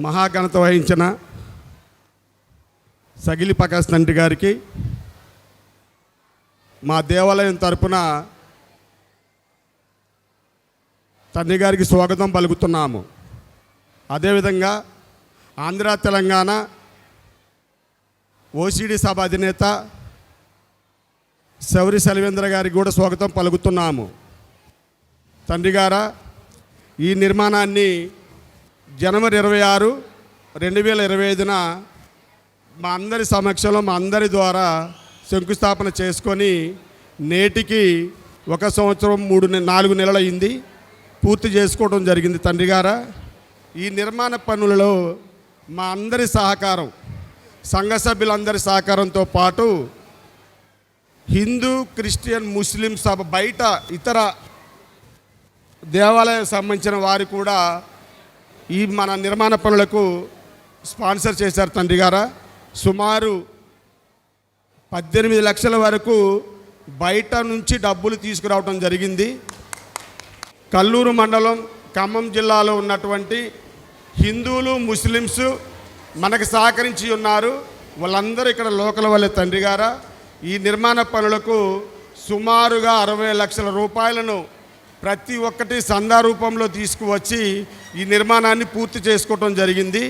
మహాఘనత వహించిన సగిలి ప్రకాష్ తండ్రి గారికి మా దేవాలయం తరపున తండ్రి గారికి స్వాగతం పలుకుతున్నాము. అదేవిధంగా ఆంధ్ర తెలంగాణ ఓసిడి సభ అధినేత శౌరి సెల్వేంద్ర గారికి కూడా స్వాగతం పలుకుతున్నాము. తండ్రి గారా, ఈ నిర్మాణాన్ని జనవరి 26, 2025న మా అందరి సమక్షంలో మా అందరి ద్వారా శంకుస్థాపన చేసుకొని నేటికి 1 సంవత్సరం 4 నెలలు అయింది, పూర్తి చేసుకోవడం జరిగింది. తండ్రి గారా, ఈ నిర్మాణ పనులలో మా అందరి సహకారం, సంఘ సభ్యులందరి సహకారంతో పాటు హిందూ, క్రిస్టియన్, ముస్లిం సభ బయట ఇతర దేవాలయం సంబంధించిన వారు కూడా ఈ మన నిర్మాణ పనులకు స్పాన్సర్ చేశారు. తండ్రి గారా, సుమారు 18 లక్షల వరకు బయట నుంచి డబ్బులు తీసుకురావడం జరిగింది. కల్లూరు మండలం, ఖమ్మం జిల్లాలో ఉన్నటువంటి హిందువులు, ముస్లిమ్స్ మనకు సహకరించి ఉన్నారు. వాళ్ళందరూ ఇక్కడ లోకల్ వాళ్ళే. తండ్రి గారా, ఈ నిర్మాణ పనులకు సుమారుగా 60 లక్షల రూపాయలను ప్రతి ఒక్కటి సందా రూపంలో తీసుకువచ్చి ఈ నిర్మాణాన్ని పూర్తి చేసుకోవటం జరిగింది.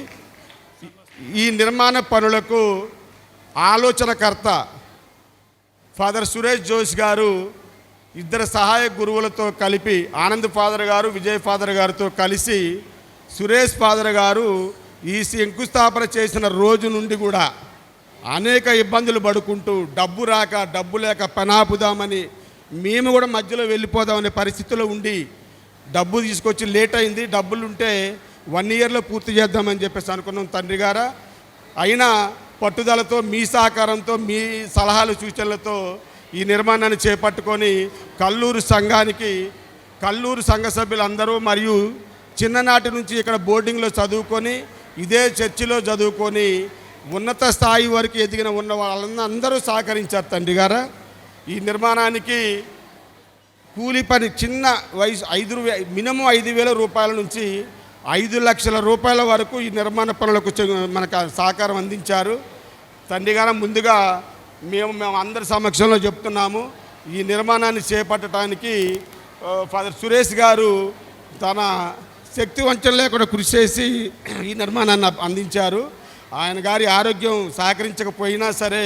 ఈ నిర్మాణ పనులకు ఆలోచనకర్త ఫాదర్ సురేష్ జోష్ గారు 2 సహాయక గురువులతో కలిపి, ఆనంద్ ఫాదర్ గారు, విజయ్ ఫాదర్ గారితో కలిసి సురేష్ ఫాదర్ గారు ఈ శంకుస్థాపన చేసిన రోజు నుండి కూడా అనేక ఇబ్బందులు పడుకుంటూ డబ్బు రాక, డబ్బు లేక పనాపుదామని మేము కూడా మధ్యలో వెళ్ళిపోదామనే పరిస్థితిలో ఉండి డబ్బు తీసుకొచ్చి లేట్ అయింది. డబ్బులు ఉంటే 1 ఇయర్లో పూర్తి చేద్దామని చెప్పేసి అనుకున్నాం. తండ్రి గారా, అయినా పట్టుదలతో, మీ సహకారంతో, మీ సలహాలు సూచనలతో ఈ నిర్మాణాన్ని చేపట్టుకొని కల్లూరు సంఘానికి, కల్లూరు సంఘ సభ్యులందరూ మరియు చిన్ననాటి నుంచి ఇక్కడ బోర్డింగ్లో చదువుకొని ఇదే చర్చిలో చదువుకొని ఉన్నత స్థాయి వరకు ఎదిగిన ఉన్న వాళ్ళందరూ సహకరించారు. తండ్రి గారా, ఈ నిర్మాణానికి కూలి పని చిన్న వయసు మినిమం 5,000 రూపాయల నుంచి 5 లక్షల రూపాయల వరకు ఈ నిర్మాణ పనులకు మనకు సహకారం అందించారు. తండ్రి గారు, ముందుగా మేము అందరి సమక్షంలో చెప్తున్నాము, ఈ నిర్మాణాన్ని చేపట్టడానికి ఫాదర్ సురేష్ గారు తన శక్తి వంచన లేకుండా కృషి చేసి ఈ నిర్మాణాన్ని అందించారు. ఆయన గారి ఆరోగ్యం సహకరించకపోయినా సరే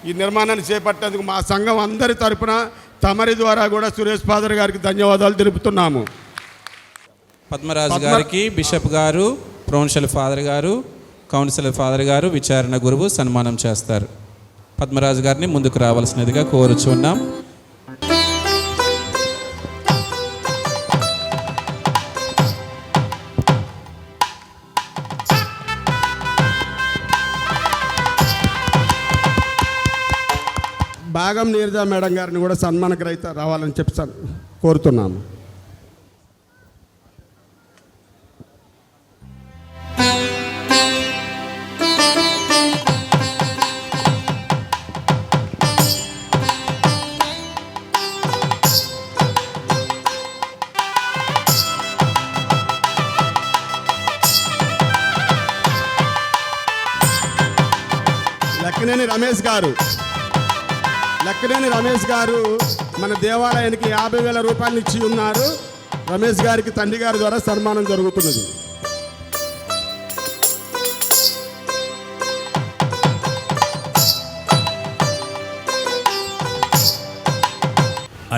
ఈ నిర్మాణాన్ని చేపట్టేందుకు మా సంఘం అందరి తరపున తమరి ద్వారా కూడా సురేష్ ఫాదర్ గారికి ధన్యవాదాలు తెలుపుతున్నాము. పద్మరాజు గారికి బిషప్ గారు, ప్రొవిన్షియల్ ఫాదర్ గారు, కౌన్సిలర్ ఫాదర్ గారు, విచారణ గురువు సన్మానం చేస్తారు. పద్మరాజు గారిని ముందుకు రావాల్సినదిగా కోరుచున్నాం. భాగం నీరజ మేడం గారిని కూడా సన్మాన గ్రహీత రావాలని చెప్పి కోరుతున్నాము. లక్కినేని రమేష్ గారు మన దేవాలయానికి 50,000 రూపాయలు ఇచ్చి ఉన్నారు. రమేష్ గారికి తండ్రి గారి ద్వారా సన్మానం జరుగుతున్నది.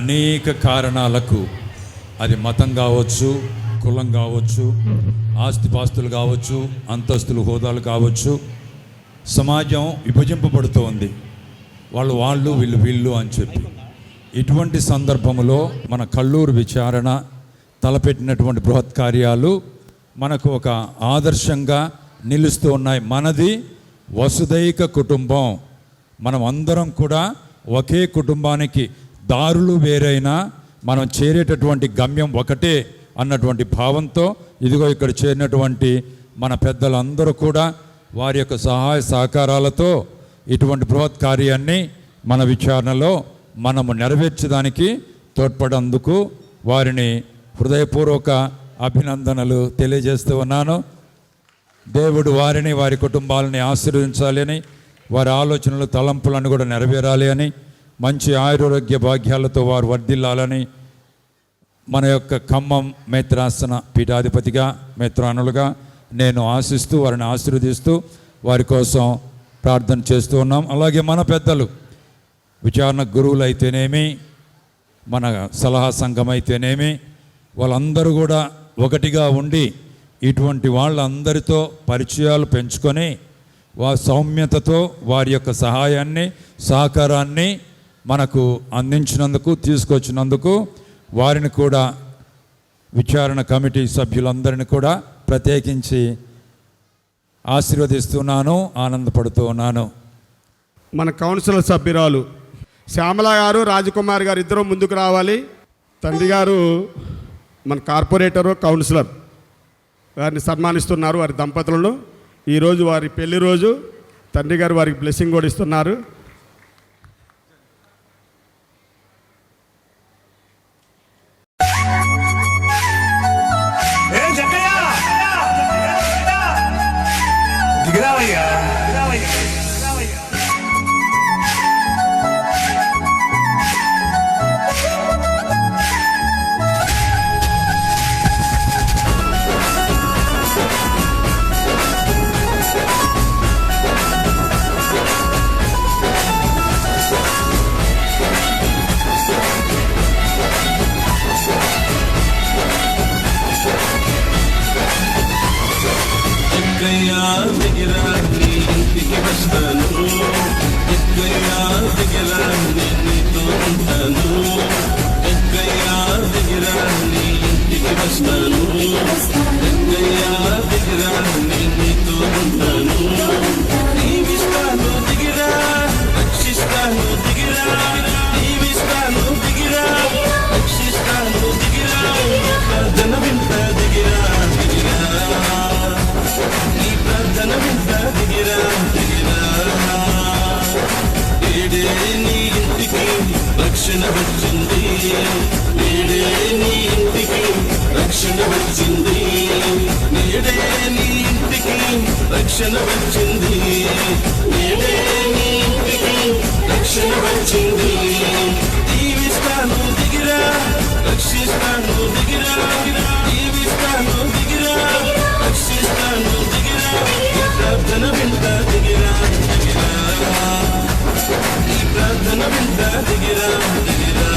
అనేక కారణాలకు, అది మతం కావచ్చు, కులం కావచ్చు, ఆస్తిపాస్తులు కావచ్చు, అంతస్తులు, హోదాలు కావచ్చు, సమాజం విభజింపబడుతోంది. వాళ్ళు వీళ్ళు అని చెప్పి. ఇటువంటి సందర్భంలో మన కల్లూరు విచారణ తలపెట్టినటువంటి బృహత్ కార్యాలు మనకు ఒక ఆదర్శంగా నిలుస్తూ ఉన్నాయి. మనది వసుదైక కుటుంబం, మనం అందరం కూడా ఒకే కుటుంబానికి దారులు వేరైనా మనం చేరేటటువంటి గమ్యం ఒకటే అన్నటువంటి భావంతో ఇదిగో ఇక్కడ చేరినటువంటి మన పెద్దలందరూ కూడా వారి యొక్క సహాయ సహకారాలతో ఇటువంటి బృహత్ కార్యాన్ని మన విచారణలో మనము నెరవేర్చడానికి తోడ్పడేందుకు వారిని హృదయపూర్వక అభినందనలు తెలియజేస్తూ ఉన్నాను. దేవుడు వారిని, వారి కుటుంబాలని ఆశీర్వదించాలని, వారి ఆలోచనలు, తలంపులను కూడా నెరవేరాలి అని, మంచి ఆరోగ్య భాగ్యాలతో వారు వర్ధిల్లాలని మన యొక్క ఖమ్మం మేత్రాసన పీఠాధిపతిగా, మేత్రానులుగా నేను ఆశిస్తూ, వారిని ఆశీర్వదిస్తూ వారి కోసం ప్రార్థన చేస్తూ ఉన్నాం. అలాగే మన పెద్దలు, విచారణ గురువులు అయితేనేమి, మన సలహా సంఘం అయితేనేమి, వాళ్ళందరూ కూడా ఒకటిగా ఉండి ఇటువంటి వాళ్ళందరితో పరిచయాలు పెంచుకొని వారి సౌమ్యతతో వారి యొక్క సహాయాన్ని, సహకారాన్ని మనకు అందించినందుకు, తీసుకొచ్చినందుకు వారిని కూడా, విచారణ కమిటీ సభ్యులందరిని కూడా ప్రత్యేకించి ఆశీర్వదిస్తున్నాను, ఆనందపడుతూ ఉన్నాను. మన కౌన్సిలర్ సభ్యురాలు శ్యామల గారు, రాజకుమార్ గారు ఇద్దరు ముందుకు రావాలి. తండ్రి గారు మన కార్పొరేటరు, కౌన్సిలర్ వారిని సన్మానిస్తున్నారు, వారి దంపతులను. ఈరోజు వారి పెళ్లి రోజు. తండ్రి గారు వారికి బ్లెస్సింగ్ కూడా ఇస్తున్నారు. రక్షణ వచ్చింది, నేడే నీ ఇంటికి రక్షణ వచ్చింది, నేడే నీ ఇంటికి రక్షణ వచ్చింది, నేడే నీ ఇంటికి రక్షణ వచ్చింది. దీవిస్తాను దిగిరా, రక్షిస్తాను దిగిరా, దీవిస్తాను దిగిరా, రక్షిస్తాను దిగిరా, ప్రార్థన వింటా దిగిరా, దిగిరా, ఈ ప్రార్థన వింటా దిగిరా, దిగిరా.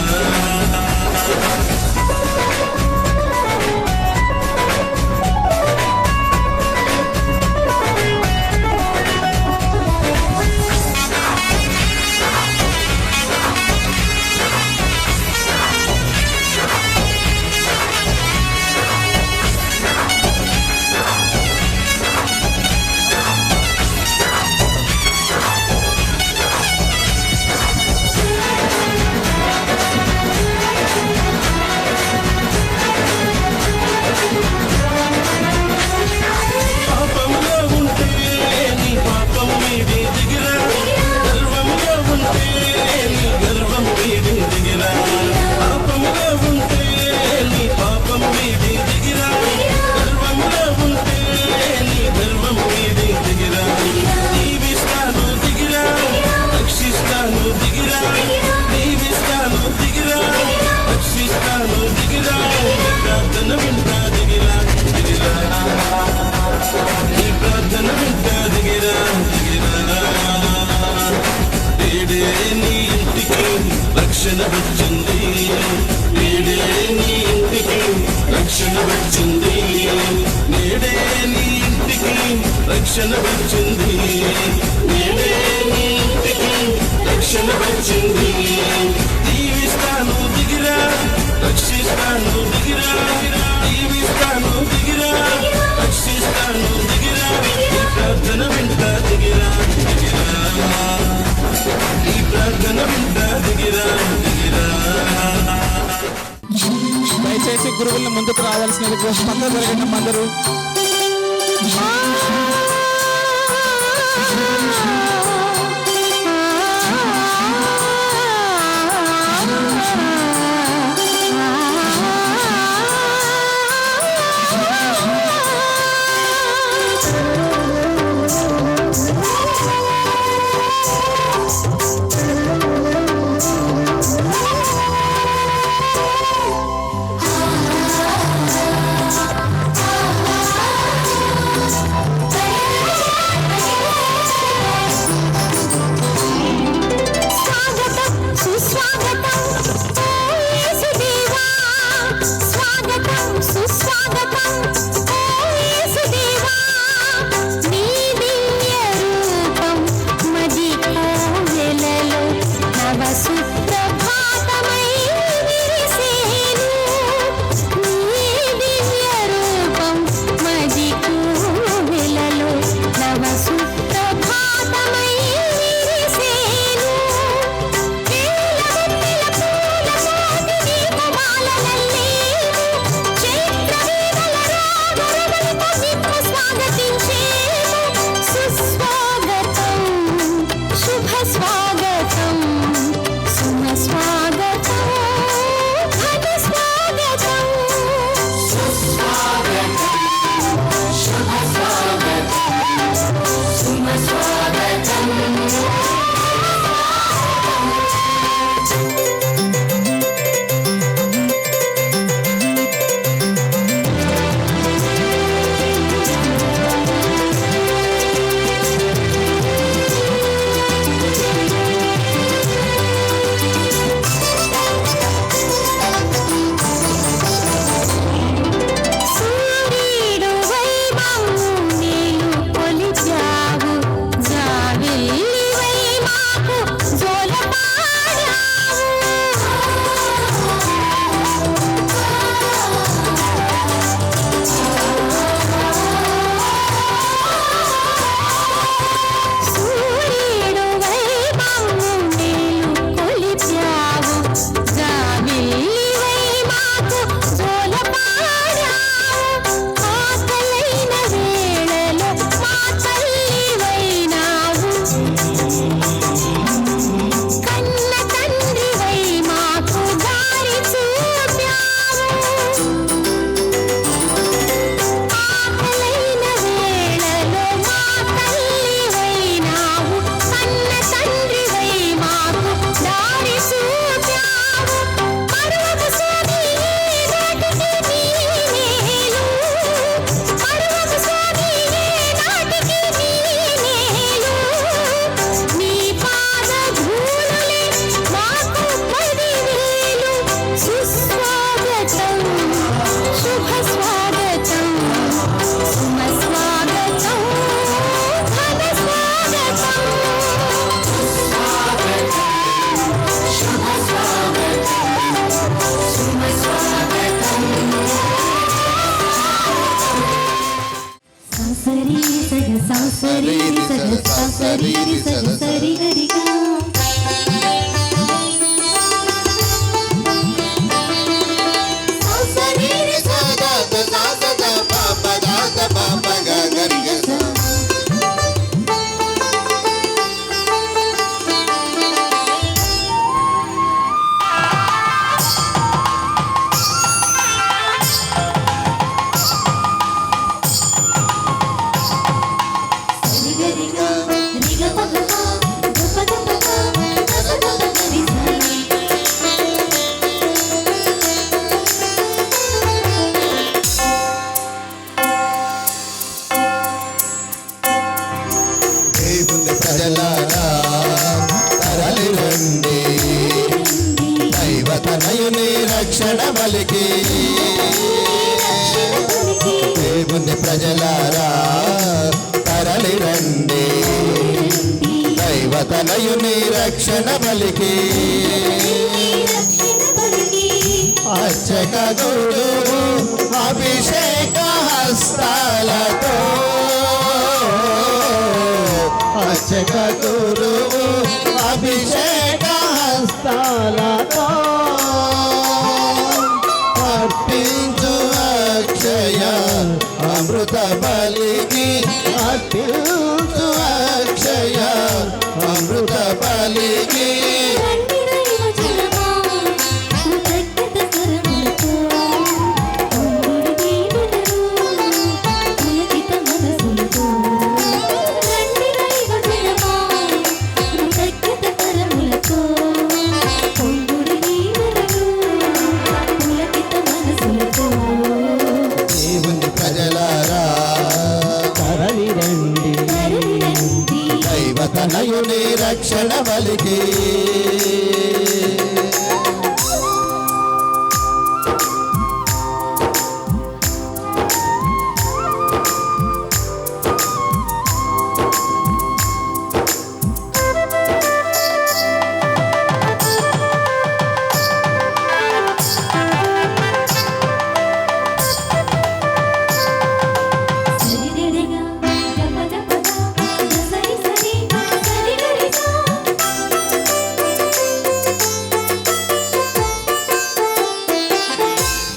రక్షణ వచ్చింది, నేడే నీ ఇంటికి రక్షణ వచ్చింది, నేడే నీ ఇంటికి రక్షణ వచ్చింది, నేడే నీ ఇంటికి రక్షణ వచ్చింది. దీవిస్తాను దిగిరా, రక్షిస్తాను దిగిరా, దీవిస్తాను దిగిరా, రక్షిస్తాను దిగిరా, ప్రార్థన వింటా దిగిరా, దిగిరా, ఈ ప్రార్థన వింటా దిగిరా, దిగిరా. దయచేసి గురువులను ముందుకు రావాల్సినది స్పందన జరగండి అందరూ. సరి సగ సా సరి సగ సా సరి సగ సరి గరిగా సా సరి సగ సా సగ పాప దాత పాప గరిగా సా దేవుని ప్రజలారా తరలి రండి, దైవతనయుని రక్షణ బలికి. దేవుని ప్రజలారా తరలి రండి, దైవతనయుని రక్షణ బలికి. అర్చక గురువు అభిషేక హస్తాలతో, అర్చక గురువు అభిషేక హస్తాలతో అర్పించు అక్షయ అమృత బలికి. అర్పించు అక్షయ అమృత బలికి. దేవుని ప్రజలారా తరలి రండి, దైవతనయుని రక్షణ బలికి.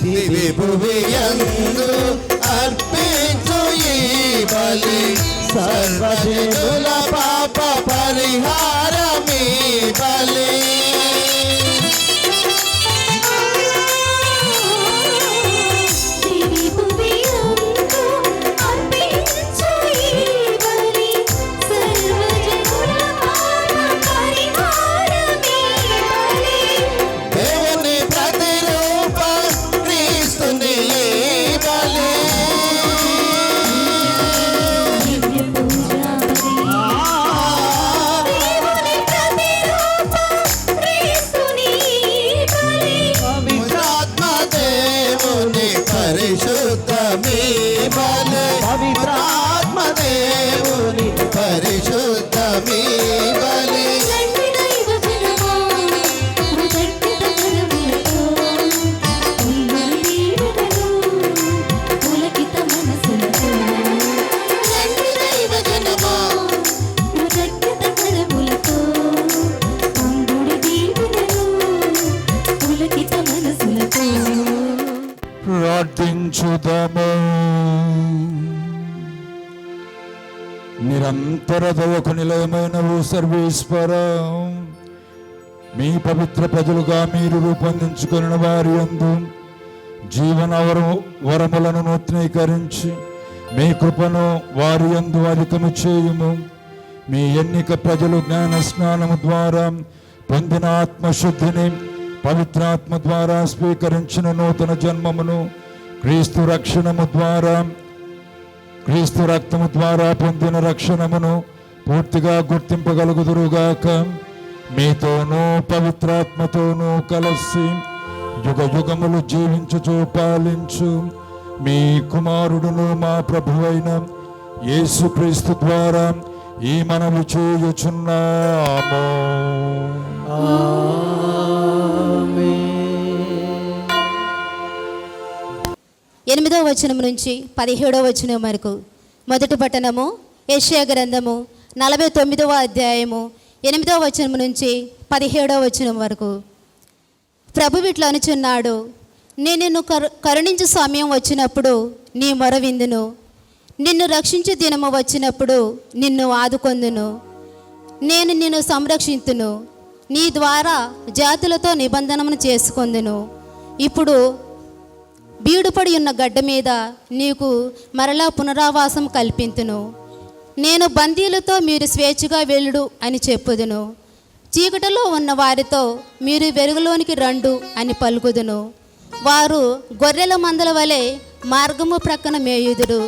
దివి భువి యందు అర్పించు ఈ బలి, సర్వజనుల పాప పరిహారమీ బలి. దేవుని ప్రతిరూప క్రీస్తుని ఈ బలి. పవిత్రాత్మ దేవుని పరిశుద్ధమీ బలి. పవిత్రాత్మ దేవుని పరిశుద్ధమీ బలి. ప్రార్థించుదాము. నిరంతర దయకు నిలయమైనవు సర్వేశ్వర, మీ పవిత్ర ప్రజలుగా మీరు రూపొందించుకున్న వారి యందు జీవన వరములను నూతనీకరించి మీ కృపను వారి యందు అధికము చేయుము. మీ ఎన్నిక ప్రజలు జ్ఞాన స్నానము ద్వారా పొందిన ఆత్మశుద్ధిని, పవిత్రాత్మ ద్వారా స్వీకరించిన నూతన జన్మమును, క్రీస్తు రక్షణము ద్వారా, క్రీస్తు రక్తము ద్వారా పొందిన రక్షణమును పూర్తిగా గుర్తింపగలుగుదురుగాక. మీతోనూ పవిత్రాత్మతోనూ కలిసి యుగ యుగములు జీవించుచు పాలించు మీ కుమారుడును మా ప్రభువైన యేసుక్రీస్తు ద్వారా ఈ మనవి చేయుచున్నాము. ఎనిమిదవ వచనం నుంచి 17వ వచనం వరకు మొదటి పట్టణము యెషయా గ్రంథము 49వ అధ్యాయము 8వ వచనం నుంచి 17వ వచనం వరకు. ప్రభు ఇట్లా అనుచున్నాడు, నేను నిన్ను కరుణించు సమయం వచ్చినప్పుడు నీ మొర విందును, నిన్ను రక్షించు దినము వచ్చినప్పుడు నిన్ను ఆదుకొందును. నేను నిన్ను సంరక్షింతును, నీ ద్వారా జాతులతో నిబంధనను చేసుకొందును. ఇప్పుడు బీడుపడి ఉన్న గడ్డ మీద నీకు మరలా పునరావాసం కల్పింతును. నేను బందీలతో మీరు స్వేచ్ఛగా వెళ్ళుడు అని చెప్పుదును. చీకటిలో ఉన్న వారితో మీరు వెలుగులోనికి రండు అని పలుకుదును. వారు గొర్రెల మందల వలె మార్గము ప్రక్కన మేయుదురు,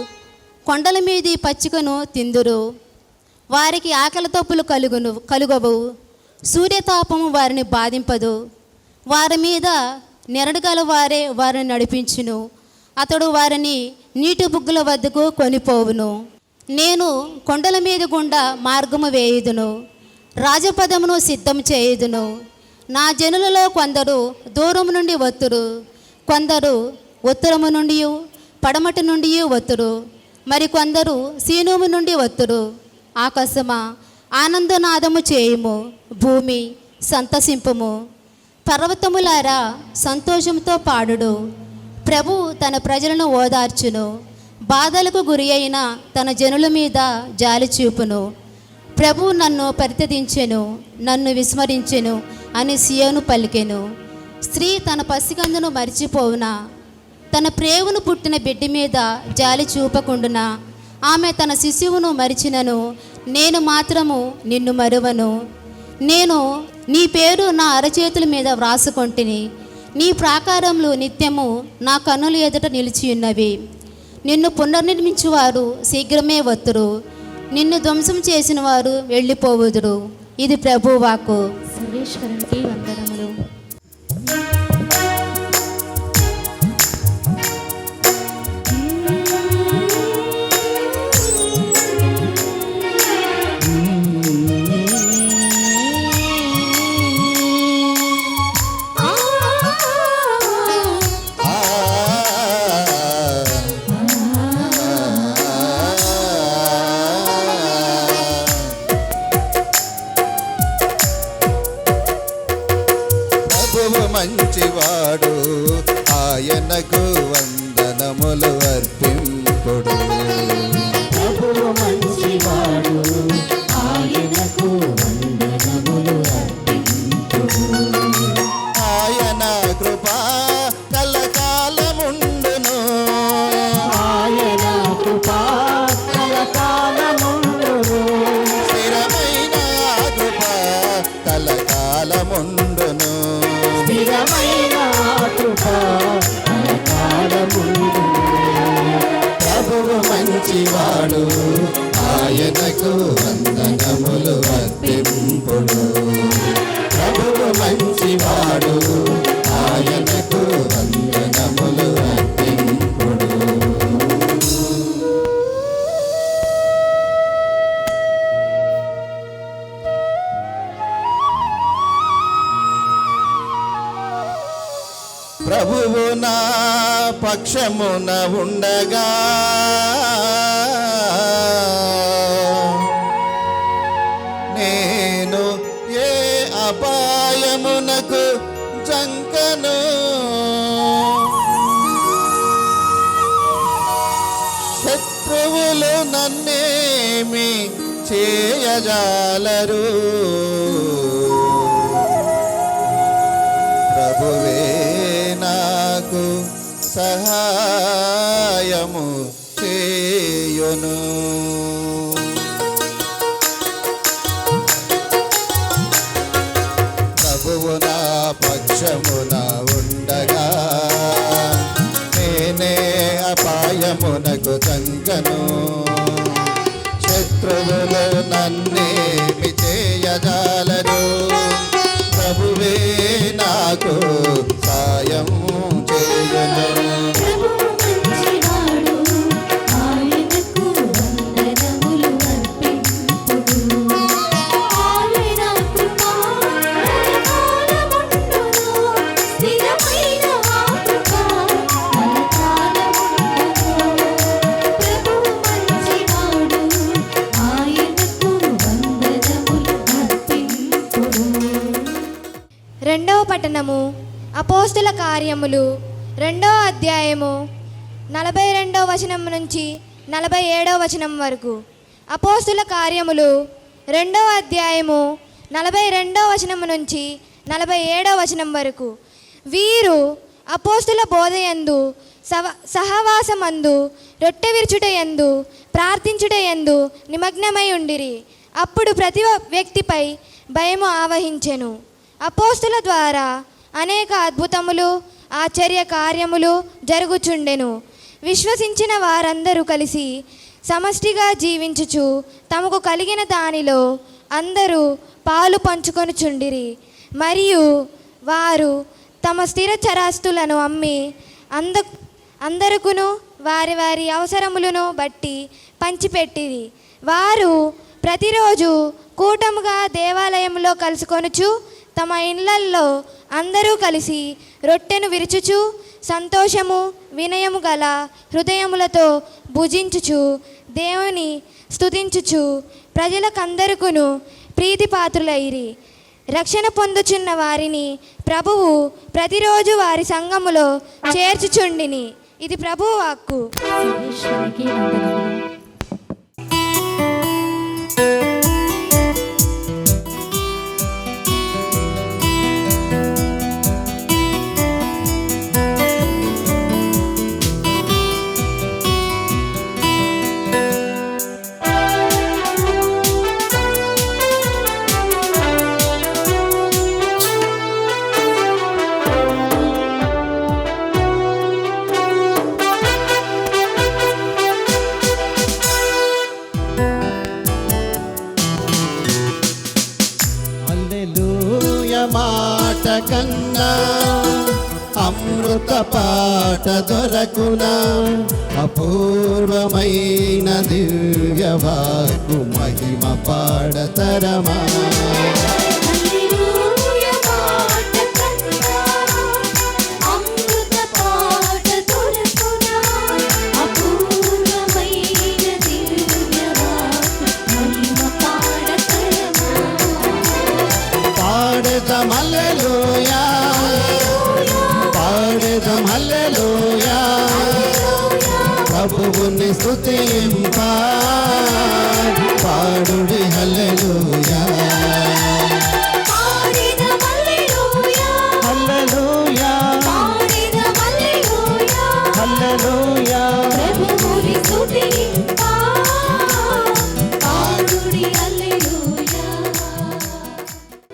కొండల మీది పచ్చికను తిందురు. వారికి ఆకలి తప్పులు కలుగవు, సూర్యతాపము వారిని బాధింపదు. వారి మీద నెరడుగల వారే వారిని నడిపించును. అతడు వారిని నీటి బుగ్గల వద్దకు కొనిపోవును. నేను కొండల మీద గుండా మార్గము వేయుదును, రాజపదమును సిద్ధం చేయుదును. నా జనులలో కొందరు దూరము నుండి వత్తురు, కొందరు ఉత్తరము నుండి పడమటి నుండి వత్తురు, మరి కొందరు సీనోము నుండి వత్తురు. ఆకాశమా ఆనందనాదము చేయుము, భూమి సంతసింపుము, పర్వతములారా సంతోషంతో పాడుడు. ప్రభు తన ప్రజలను ఓదార్చును, బాధలకు గురి అయిన తన జనుల మీద జాలి చూపును. ప్రభు నన్ను పరిత్యజించెను, నన్ను విస్మరించెను అని సియోను పలికెను. స్త్రీ తన పసికందును మరిచిపోవునా, తన ప్రేవును పుట్టిన బిడ్డ మీద జాలి చూపకుండునా. ఆమె తన శిశువును మరిచినను, నేను మాత్రము నిన్ను మరువను. నేను నీ పేరు నా అరచేతుల మీద వ్రాసుకొంటిని, నీ ప్రాకారములు నిత్యము నా కన్నుల ఎదుట నిలిచియున్నవి. నిన్ను పునర్నిర్మించువారు శీఘ్రమే వత్తురు, నిన్ను ధ్వంసం చేసిన వారు వెళ్ళిపోవుదురు. ఇది ప్రభు వాక్కు. సర్వేశ్వరునికి వందనములు. మంచివాడు, ఆయనకు వందనములు అర్పింపుడు. ప్రభువు మంచివాడు, ఆయనకు వందనములు అర్పింపుడు. ఆయన కృప కలకాలముండును, ఆయన కృప కలకాలముండును. స్థిరమైన కృప కలకాలముండును, స్థిరమైన కృప కలకాలముండును. ప్రభువు మంచివాడు, ఆయనకు వందనములు అర్పింపుడు. ప్రభువు మంచివాడు, ఆయనకు వందనములు అర్పింపుడు. ప్రభువు నా పక్షమున ఉండగా నేను ఏ అపాయమునకు జంకను. శత్రువులు నన్నేమి చేయజాలరు, ప్రభువే నాకు సహాయము చేయును. ప్రభువు నా పక్షమున ఉండగా నేనే అపాయమునకు జంకను. శత్రువులు నన్నేమి చేయజాలరు, ప్రభువే నాకు సాయం చేయను. మంచివాడు, లేఖనము అపోస్తుల కార్యములు 2వ అధ్యాయము 42వ వచనం నుంచి 47వ వచనం వరకు. అపోస్తుల కార్యములు 2వ అధ్యాయము 42వ వచనం నుంచి 47వ వచనం వరకు. వీరు అపోస్తుల బోధయందు, సహవాసమందు, రొట్టె విరుచుటయందు, ప్రార్థించుటయందు నిమగ్నమై ఉండిరి. అప్పుడు ప్రతి వ్యక్తిపై భయము ఆవహించెను. అపోస్తుల ద్వారా అనేక అద్భుతములు, ఆశ్చర్య కార్యములు జరుగుచుండెను. విశ్వసించిన వారందరూ కలిసి సమష్టిగా జీవించుచు తమకు కలిగిన దానిలో అందరూ పాలు పంచుకొనుచుండిరి. మరియు వారు తమ స్థిర చరాస్తులను అమ్మి అందరుకును వారి వారి అవసరములను బట్టి పంచిపెట్టిరి. వారు ప్రతిరోజు కూటముగా దేవాలయంలో కలుసుకొనుచు తమ ఇళ్లల్లో అందరూ కలిసి రొట్టెను విరుచుచు సంతోషము వినయము గల హృదయములతో భుజించుచు దేవుని స్తుతించుచు ప్రజలకందరుకును ప్రీతిపాత్రులైరి. రక్షణ పొందుచున్న వారిని ప్రభువు ప్రతిరోజు వారి సంఘములో చేర్చుచుండిని. ఇది ప్రభువు వాక్కు. సర్వేశ్వరునికి వందనములు. మాట కన్నా అమృత పాట దొరకునా, అపూర్వమైన దివ్య వాక్కు మహిమ పాడతరమా. హల్లెలూయా పాడెదం హల్లెలూయా, ప్రభువుని స్తుతింపా పాడుడి హల్లెలూయా. హల్లెలూయా హల్లెలూయా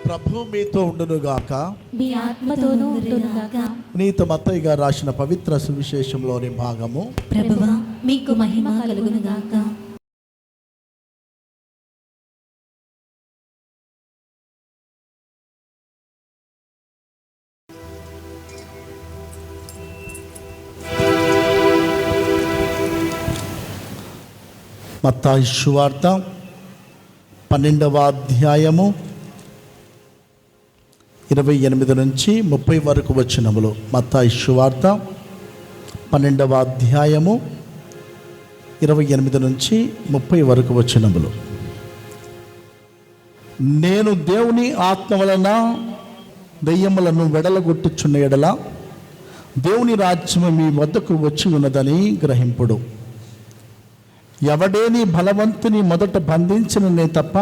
ప్రభు మీతో ఉండునుగాక, మీ ఆత్మతోనూ ఉండునుగాక. నీత మత్తయి గారు రాసిన పవిత్ర సువిశేషంలోని భాగము. ప్రభువా మీకు మహిమ కలుగునుగాక. మత్తయి సువార్త 12వ అధ్యాయము 28 నుంచి 30 వరకు వచనములు. మత్తయి సువార్త 12వ అధ్యాయము 28 నుంచి 30 వరకు వచనములు. నేను దేవుని ఆత్మ వలన దెయ్యములను వెడలగొట్టుచున్న ఎడల దేవుని రాజ్యము మీ వద్దకు వచ్చి ఉన్నదని గ్రహింపుడు. ఎవడేని బలవంతుని మొదట బంధించిననే తప్ప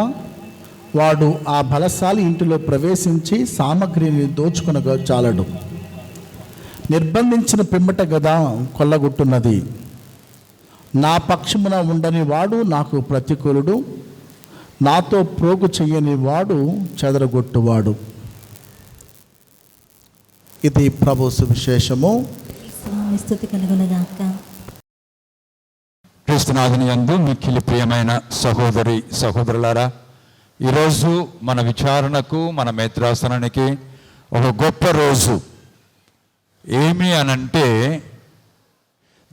వాడు ఆ బలశాలి ఇంటిలో ప్రవేశించి సామగ్రిని దోచుకొనగా చాలడు. నిర్బంధించిన పిమ్మట గదా కొల్లగొట్టున్నది. నా పక్షమున ఉండని వాడు నాకు ప్రతికూలుడు, నాతో ప్రోగు చెయ్యని వాడు చెదరగొట్టువాడు. ఇది ప్రభు సువిశేషము. స్తుతి కలుగునుగాక. క్రీస్తునాథుని యందు మిక్కిలి ప్రియమైన సహోదరి సహోదరులారా, ఈరోజు మన విచారణకు, మన మేత్రాసనానికి ఒక గొప్ప రోజు. ఏమి అనంటే,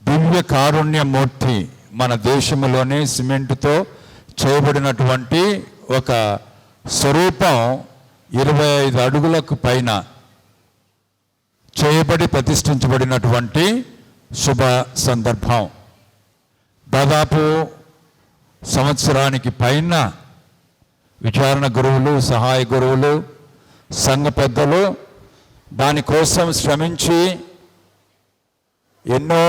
దివ్య కారుణ్యమూర్తి మన దేశంలోనే సిమెంటుతో చేయబడినటువంటి ఒక స్వరూపం 25 అడుగులకు పైన చేయబడి ప్రతిష్ఠించబడినటువంటి శుభ సందర్భం. దాదాపు సంవత్సరానికి పైన విచారణ గురువులు, సహాయ గురువులు, సంఘ పెద్దలు దానికోసం శ్రమించి ఎన్నో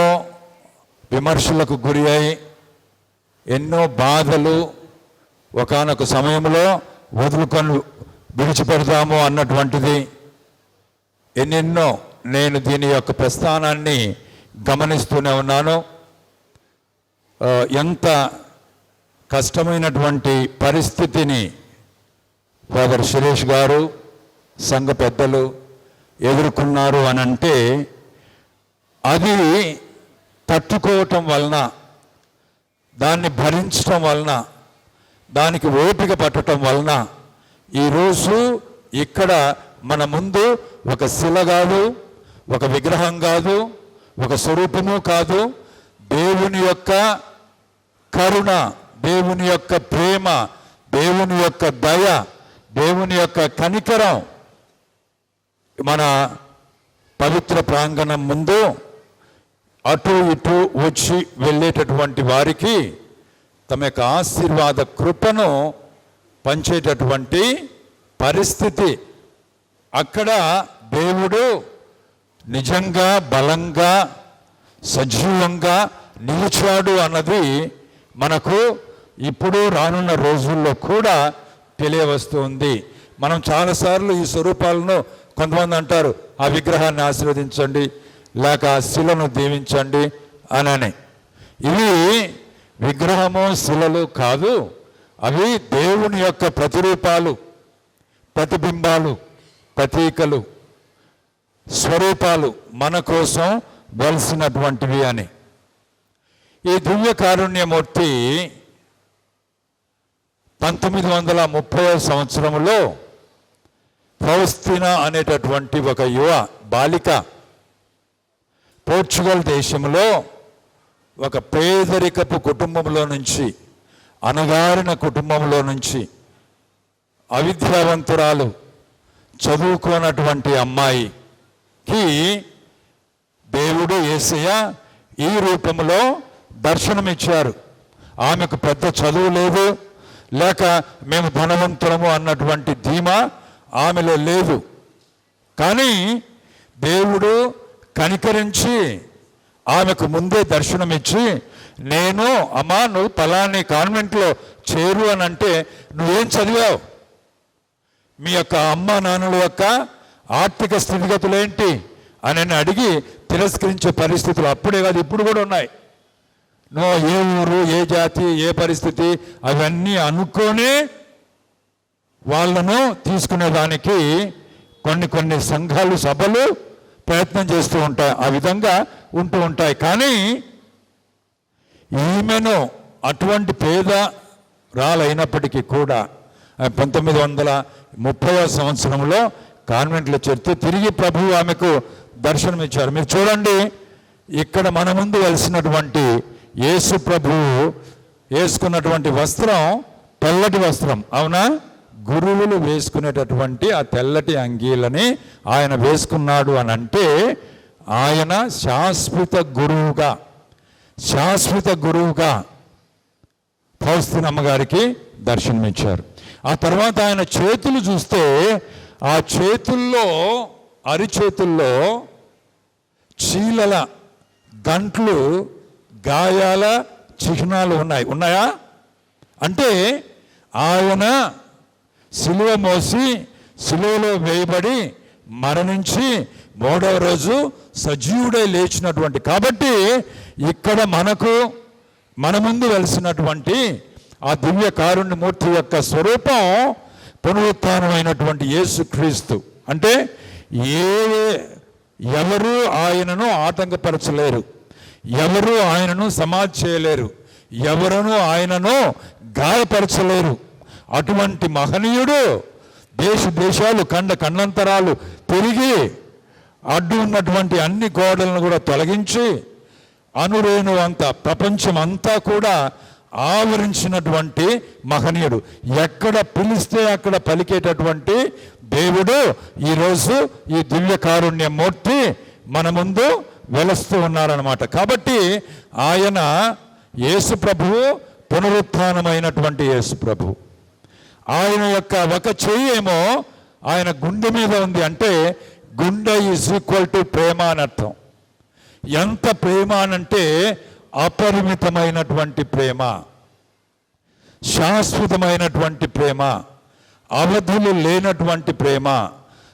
విమర్శలకు గురి అయి ఎన్నో బాధలు ఒకానొక సమయంలో వదులుకొని విడిచిపెడతాము అన్నటువంటిది ఎన్నెన్నో నేను దీని యొక్క ప్రస్థానాన్ని గమనిస్తూనే ఉన్నాను. ఎంత కష్టమైనటువంటి పరిస్థితిని ఫాదర్ సురేష్ గారు సంఘ పెద్దలు ఎదుర్కొన్నారు అని అంటే అది తట్టుకోవటం వలన, దాన్ని భరించటం వలన, దానికి ఓపిక పట్టడం వలన ఈరోజు ఇక్కడ మన ముందు ఒక శిల కాదు, ఒక విగ్రహం కాదు, ఒక స్వరూపము కాదు, దేవుని యొక్క కరుణ, దేవుని యొక్క ప్రేమ, దేవుని యొక్క దయ, దేవుని యొక్క కనికరం మన పవిత్ర ప్రాంగణం ముందు అటు ఇటు వచ్చి వెళ్ళేటటువంటి వారికి తమ యొక్క ఆశీర్వాద కృపను పంచేటటువంటి పరిస్థితి. అక్కడ దేవుడు నిజంగా బలంగా సజీవంగా నిలిచాడు అన్నది మనకు ఇప్పుడు రానున్న రోజుల్లో కూడా తెలియవస్తుంది. మనం చాలాసార్లు ఈ స్వరూపాలను కొంతమంది అంటారు, ఆ విగ్రహాన్ని ఆశీర్వదించండి, లేక ఆ శిలను దీవించండి అని. ఇవి విగ్రహము శిలలు కాదు, అవి దేవుని యొక్క ప్రతిరూపాలు, ప్రతిబింబాలు, ప్రతీకలు, స్వరూపాలు మన కోసం వెలిసినటువంటివి అని. ఈ దివ్య కారుణ్యమూర్తి 1930వ సంవత్సరంలో ఫౌస్తీనా అనేటటువంటి ఒక యువ బాలిక పోర్చుగల్ దేశంలో ఒక పేదరికపు కుటుంబంలో నుంచి, అణగారిన కుటుంబంలో నుంచి, అవిద్యావంతురాలు, చదువుకోనటువంటి అమ్మాయికి దేవుడు యేసయ్య ఈ రూపంలో దర్శనమిచ్చారు. ఆమెకు పెద్ద చదువు లేదు, లేక మేము ధనవంతులము అన్నటువంటి ధీమా ఆమెలో లేదు. కానీ దేవుడు కనికరించి ఆమెకు ముందే దర్శనమిచ్చి, నేను అమ్మా నువ్వు పలాని కాన్వెంట్లో చేరు అని అంటే నువ్వేం చదివావు, మీ యొక్క అమ్మ నాన్నల యొక్క ఆర్థిక స్థితిగతులు ఏంటి అని అడిగి తిరస్కరించే పరిస్థితులు అప్పుడే కాదు ఇప్పుడు కూడా ఉన్నాయి. నువ్వు ఏ ఊరు, ఏ జాతి, ఏ పరిస్థితి అవన్నీ అనుకొని వాళ్ళను తీసుకునేదానికి కొన్ని సంఘాలు, సభలు ప్రయత్నం చేస్తూ ఉంటాయి. ఆ విధంగా ఉంటూ ఉంటాయి. కానీ ఈమెను అటువంటి పేద రాలైనప్పటికీ కూడా 1930వ సంవత్సరంలో కాన్వెంట్లో చేరితే తిరిగి ప్రభువు ఆమెకు దర్శనమిచ్చారు. మీరు చూడండి, ఇక్కడ మన ముందు వెలిసినటువంటి యేసు ప్రభువు వేసుకున్నటువంటి వస్త్రం తెల్లటి వస్త్రం, అవునా? గురువులు వేసుకునేటటువంటి ఆ తెల్లటి అంగీలని ఆయన వేసుకున్నాడు అని అంటే ఆయన శాశ్వత గురువుగా ఫౌస్తీనమ్మ గారికి దర్శనమిచ్చారు. ఆ తర్వాత ఆయన చేతులు చూస్తే ఆ చేతుల్లో, అరిచేతుల్లో చీలల గంట్లు, గాయాల చిహ్నాలు ఉన్నాయా? అంటే ఆయన సిలువ మోసి, సిలువలో వేయబడి మరణించి 3వ రోజు సజీవుడై లేచినటువంటి, కాబట్టి ఇక్కడ మన ముందు వెలిసినటువంటి ఆ దివ్య కారుణ్యమూర్తి యొక్క స్వరూపం పునరుత్థానమైనటువంటి యేసుక్రీస్తు. అంటే ఎవరు ఆయనను ఆటంకపరచలేరు, ఎవరు ఆయనను సమాధి చేయలేరు, ఎవరును ఆయనను గాయపరచలేరు. అటువంటి మహనీయుడు దేశాలు ఖండాంతరాలు తిరిగి అడ్డు ఉన్నటువంటి అన్ని గోడలను కూడా తొలగించి అనురేణు అంతా ప్రపంచం అంతా కూడా ఆవరించినటువంటి మహనీయుడు. ఎక్కడ పిలిస్తే అక్కడ పలికేటటువంటి దేవుడు ఈరోజు ఈ దివ్య కారుణ్యమూర్తి మన ముందు వెలుస్తూ ఉన్నారన్నమాట. కాబట్టి ఆయన యేసు ప్రభువు, పునరుత్థానమైనటువంటి యేసు ప్రభువు. ఆయన యొక్క ఒక చెయ్యి ఏమో ఆయన గుండె మీద ఉంది, అంటే గుండె ఈజ్ ఈక్వల్ టు ప్రేమ అని అర్థం. ఎంత ప్రేమ అనంటే అపరిమితమైనటువంటి ప్రేమ, శాశ్వతమైనటువంటి ప్రేమ, అవధులు లేనటువంటి ప్రేమ,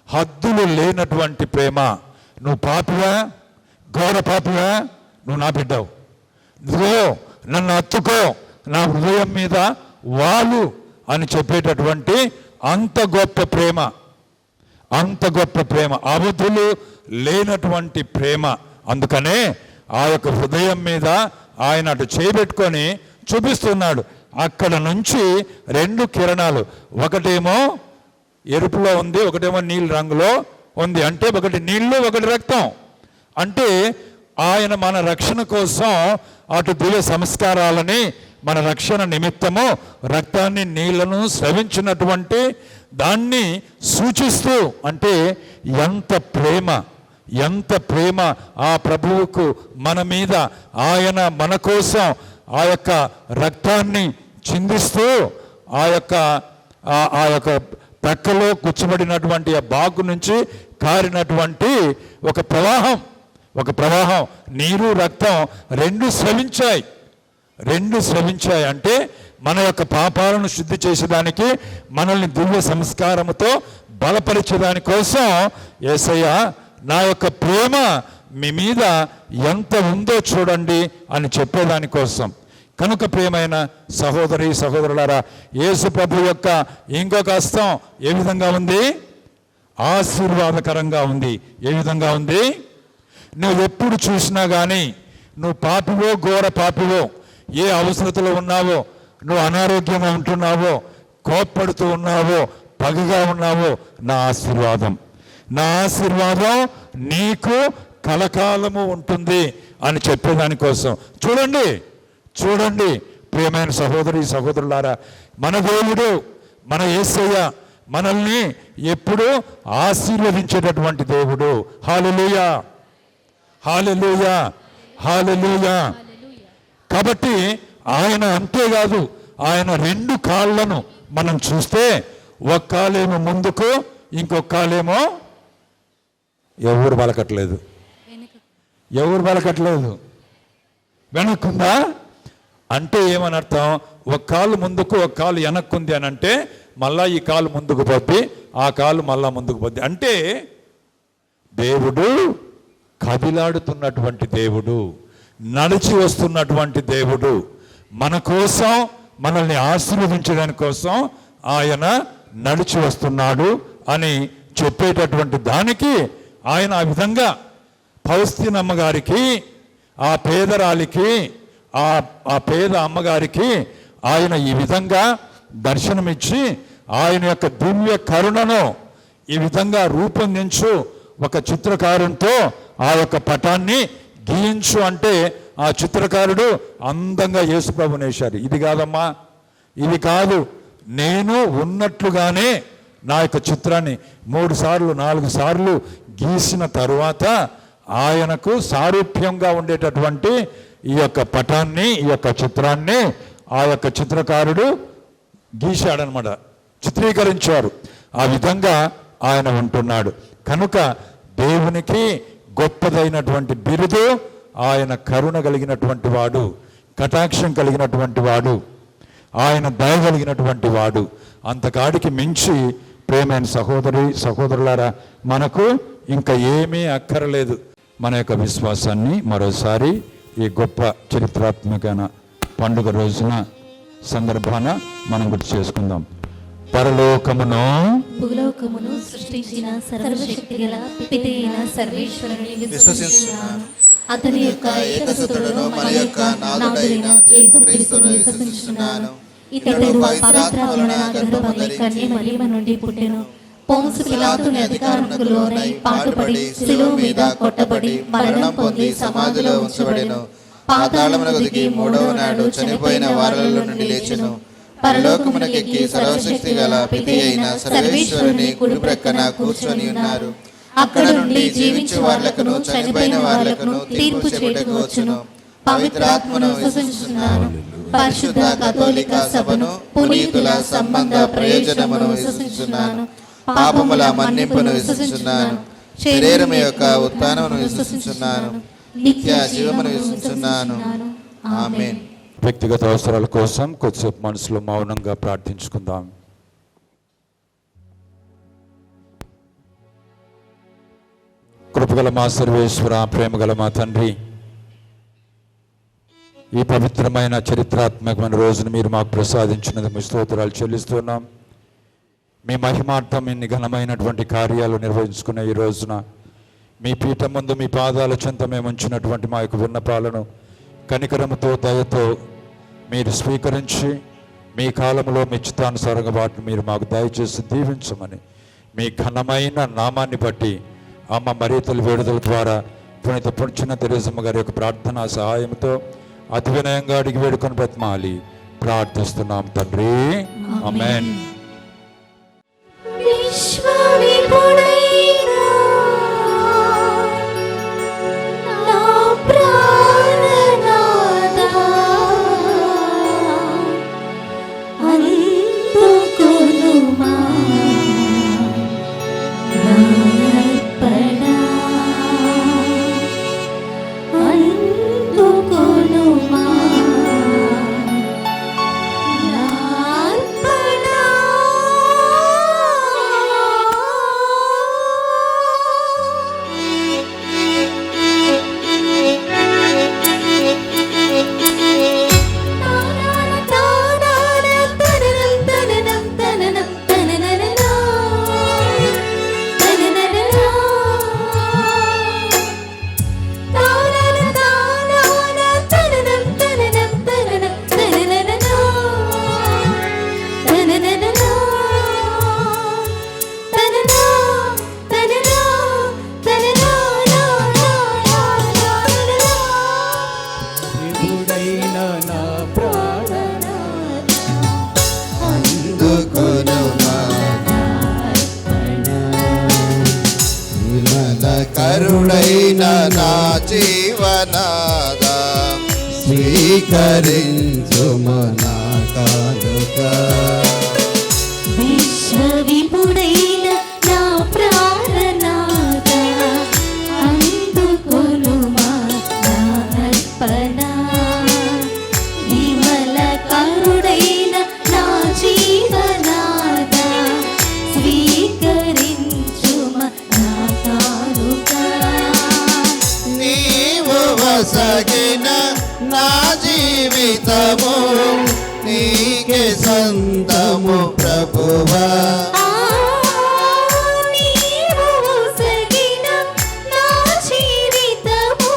హద్దులు లేనటువంటి ప్రేమ. నువ్వు పాపివా, ఘోర పాపివా, నువ్వు నా బిడ్డవు, ఇదిగో నన్ను అత్తుకో, నా హృదయం మీద వాలు అని చెప్పేటటువంటి అంత గొప్ప ప్రేమ, అంత గొప్ప ప్రేమ, అవధులు లేనటువంటి ప్రేమ. అందుకనే ఆ యొక్క హృదయం మీద ఆయన అటు చేయబెట్టుకొని చూపిస్తున్నాడు. అక్కడ నుంచి 2 కిరణాలు, ఒకటేమో ఎరుపులో ఉంది, ఒకటేమో నీళ్ళ రంగులో ఉంది. అంటే ఒకటి నీళ్ళు, ఒకటి రక్తం. అంటే ఆయన మన రక్షణ కోసం అటు దివ్య సంస్కారాలని, మన రక్షణ నిమిత్తము రక్తాన్ని, నీళ్లను స్రవించినటువంటి దాన్ని సూచిస్తూ, అంటే ఎంత ప్రేమ, ఎంత ప్రేమ ఆ ప్రభువుకు మన మీద. ఆయన మన కోసం ఆ యొక్క రక్తాన్ని చిందిస్తూ ఆ యొక్క ప్రక్కలో కూర్చోబడినటువంటి ఆ బాగు నుంచి కారినటువంటి ఒక ప్రవాహం, నీరు రక్తం రెండు స్రవించాయి. అంటే మన యొక్క పాపాలను శుద్ధి చేసేదానికి, మనల్ని దివ్య సంస్కారముతో బలపరిచేదాని కోసం యేసయ్య నా యొక్క ప్రేమ మీ మీద ఎంత ఉందో చూడండి అని చెప్పేదానికోసం. కనుక ప్రియమైన సహోదరి సహోదరులారా, యేసు ప్రభు యొక్క ఇంకొక హస్తం ఏ విధంగా ఉంది? ఆశీర్వాదకరంగా ఉంది. ఏ విధంగా ఉంది? నువ్వు ఎప్పుడు చూసినా కానీ, నువ్వు పాపివో, ఘోర పాపివో, ఏ అవసరతలో ఉన్నావో, నువ్వు అనారోగ్యంగా ఉంటున్నావో, కోప్పడుతూ ఉన్నావో, పగగా ఉన్నావో, నా ఆశీర్వాదం నీకు కలకాలము ఉంటుంది అని చెప్పేదానికోసం. చూడండి ప్రియమైన సహోదరి సహోదరులారా, మన దేవుడు, మన యేసయ్య మనల్ని ఎప్పుడూ ఆశీర్వదించేటటువంటి దేవుడు. హల్లెలూయా, హల్లెలూయా, హల్లెలూయా. కాబట్టి ఆయన అంతేకాదు, ఆయన 2 కాళ్ళను మనం చూస్తే, ఒక కాలేమో ముందుకు, ఇంకొక కాలేమో ఎవరు బలకట్లేదు, వెనక్కుందా. అంటే ఏమని అర్థం? ఒక కాలు ముందుకు, ఒక కాలు వెనక్కుంది అని అంటే, మళ్ళా ఈ కాలు ముందుకు పోద్ది, ఆ కాలు మళ్ళా ముందుకు పోద్ది. అంటే దేవుడు కదిలాడుతున్నటువంటి దేవుడు, నడిచి వస్తున్నటువంటి దేవుడు, మన కోసం, మనల్ని ఆశీర్వదించడానికి కోసం ఆయన నడిచి వస్తున్నాడు అని చెప్పేటటువంటి దానికి ఆయన ఆ విధంగా ఫౌస్తీనమ్మ గారికి, ఆ పేదరాలికి, ఆ పేద అమ్మగారికి ఆయన ఈ విధంగా దర్శనమిచ్చి ఆయన యొక్క దివ్య కరుణను ఈ విధంగా రూపొందించు, ఒక చిత్రకారునితో ఆ యొక్క పటాన్ని గీయించు అంటే, ఆ చిత్రకారుడు అందంగా యేసుప్రభుని వేశారు. ఇది కాదమ్మా, ఇది కాదు, నేను ఉన్నట్లుగానే నా యొక్క చిత్రాన్ని 3 సార్లు 4 సార్లు గీసిన తరువాత ఆయనకు సారూప్యంగా ఉండేటటువంటి ఈ యొక్క పటాన్ని, ఈ యొక్క చిత్రాన్ని ఆ యొక్క చిత్రకారుడు గీశాడనమాట, చిత్రీకరించారు. ఆ విధంగా ఆయన ఉంటున్నాడు. కనుక దేవునికి గొప్పదైనటువంటి బిరుదు, ఆయన కరుణ కలిగినటువంటి వాడు, కటాక్షం కలిగినటువంటి వాడు, ఆయన దయ కలిగినటువంటి వాడు. అంతకాడికి మించి ప్రేమైన సహోదరి సహోదరులారా, మనకు ఇంకా ఏమీ అక్కరలేదు. మన యొక్క విశ్వాసాన్ని మరోసారి ఈ గొప్ప చరిత్రాత్మకమైన పండుగ రోజున సందర్భాన మనం గుర్తు చేసుకుందాం. పరలోకమును భూలోకమును సృష్టించిన సర్వశక్తి గల పితి అయిన సర్వేశ్వరుని విశ్వసిస్తున్నాను. అతని యొక్క ఏకసుతుడును మన యొక్క నాథుడైన యేసుక్రీస్తును విశ్వసిస్తున్నాను. ఇతడు పవిత్రాత్మ వలన గర్భవతి కన్య మరియమ్మ నుండి పుట్టెను. పొంసు పిలాతుని అధికారముకు లోనై పాటుపడి శిలువ మీద కొట్టబడి మరణం పొంది సమాధిలో ఉంచబడెను. పాతాళమునకు దిగి 3వ నాడు చనిపోయిన వారలలో నుండి లేచెను. పరలోకమునకెక్కి సర్వశక్తి గల పితి అయిన సర్వేశ్వరుని కుడి ప్రక్కన కూర్చొని ఉన్నారు. అక్కడ నుండి జీవించు వారలకును చనిపోయిన వారలకును తీర్పు చేయుటకు వచ్చును. పవిత్రాత్మను విశ్వసిస్తున్నాను. పరిశుద్ధ కథోలిక సభను, పునీతుల సంబంధ ప్రయోజనమును విశ్వసిస్తున్నాను. పాపముల మన్నింపును విశ్వసిస్తున్నాను. శరీరం యొక్క ఉత్థానమును విశ్వసించున్నాను, నిత్య జీవమును విశ్వసించున్నాను. ఆమేన్. వ్యక్తిగత అవసరాల కోసం కొద్దిసేపు మనసులో మౌనంగా ప్రార్థించుకుందాం. కృపగల మా సర్వేశ్వర, ప్రేమగల మా తండ్రి, ఈ పవిత్రమైన చరిత్రాత్మకమైన రోజును మీరు మాకు ప్రసాదించినందుకు మీ స్తోత్రాలు చెల్లిస్తున్నాం. మీ మహిమార్థం ఇన్ని ఘనమైనటువంటి కార్యాలు నిర్వహించుకునే ఈ రోజున మీ పీఠం ముందు మీ పాదాల చెంత మేము ఉంచినటువంటి మా యొక్క విన్నపాలను కనికరముతో దయతో మీరు స్వీకరించి మీ కాలంలో మీ చిత్తానుసారంగా వాటిని మీరు మాకు దయచేసి దీవించమని మీ ఘనమైన నామాన్ని బట్టి అమ్మ మరియ తల్లి వేడుదల ద్వారా పునీత పుణ్యన తెరేసమ్మ గారి యొక్క ప్రార్థనా సహాయంతో అతి వినయంగా అడిగి వేడుకొని బ్రతిమాలి ప్రార్థిస్తున్నాం తండ్రి. ఆమేన్. కరుడైన నా జీవనాదా స్వీకరించుము నా కానుక. విశ్వవిపుడైన నా ప్రాణనాద అందుకొనుమా నా అర్పణ. విమల కరుడైన నా జీవనాద స్వీకరించుమా నా కానుక. నీవు వసగిన నా జీవితము నీకే సొంతము ప్రభువా. నీవు వసగిన నా జీవితము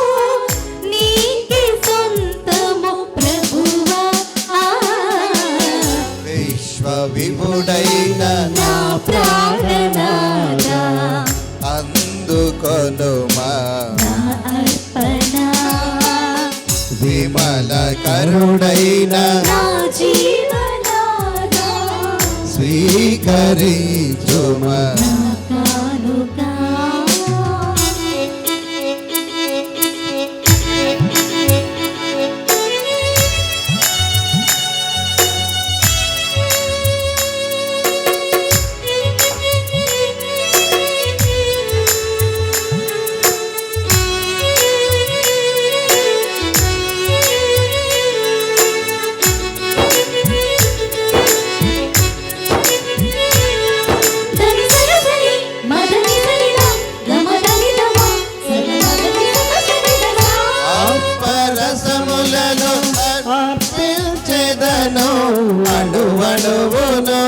నీకే సొంతము ప్రభువా. విశ్వవిపుడైన నా ప్రాణనాద అందుకొనుమా నా అర్పణ. విమల కరుడైన నా జీవనాద స్వీకరించుమా నా కానుక. అప్పరసములను అర్పించెదను అణువణువును.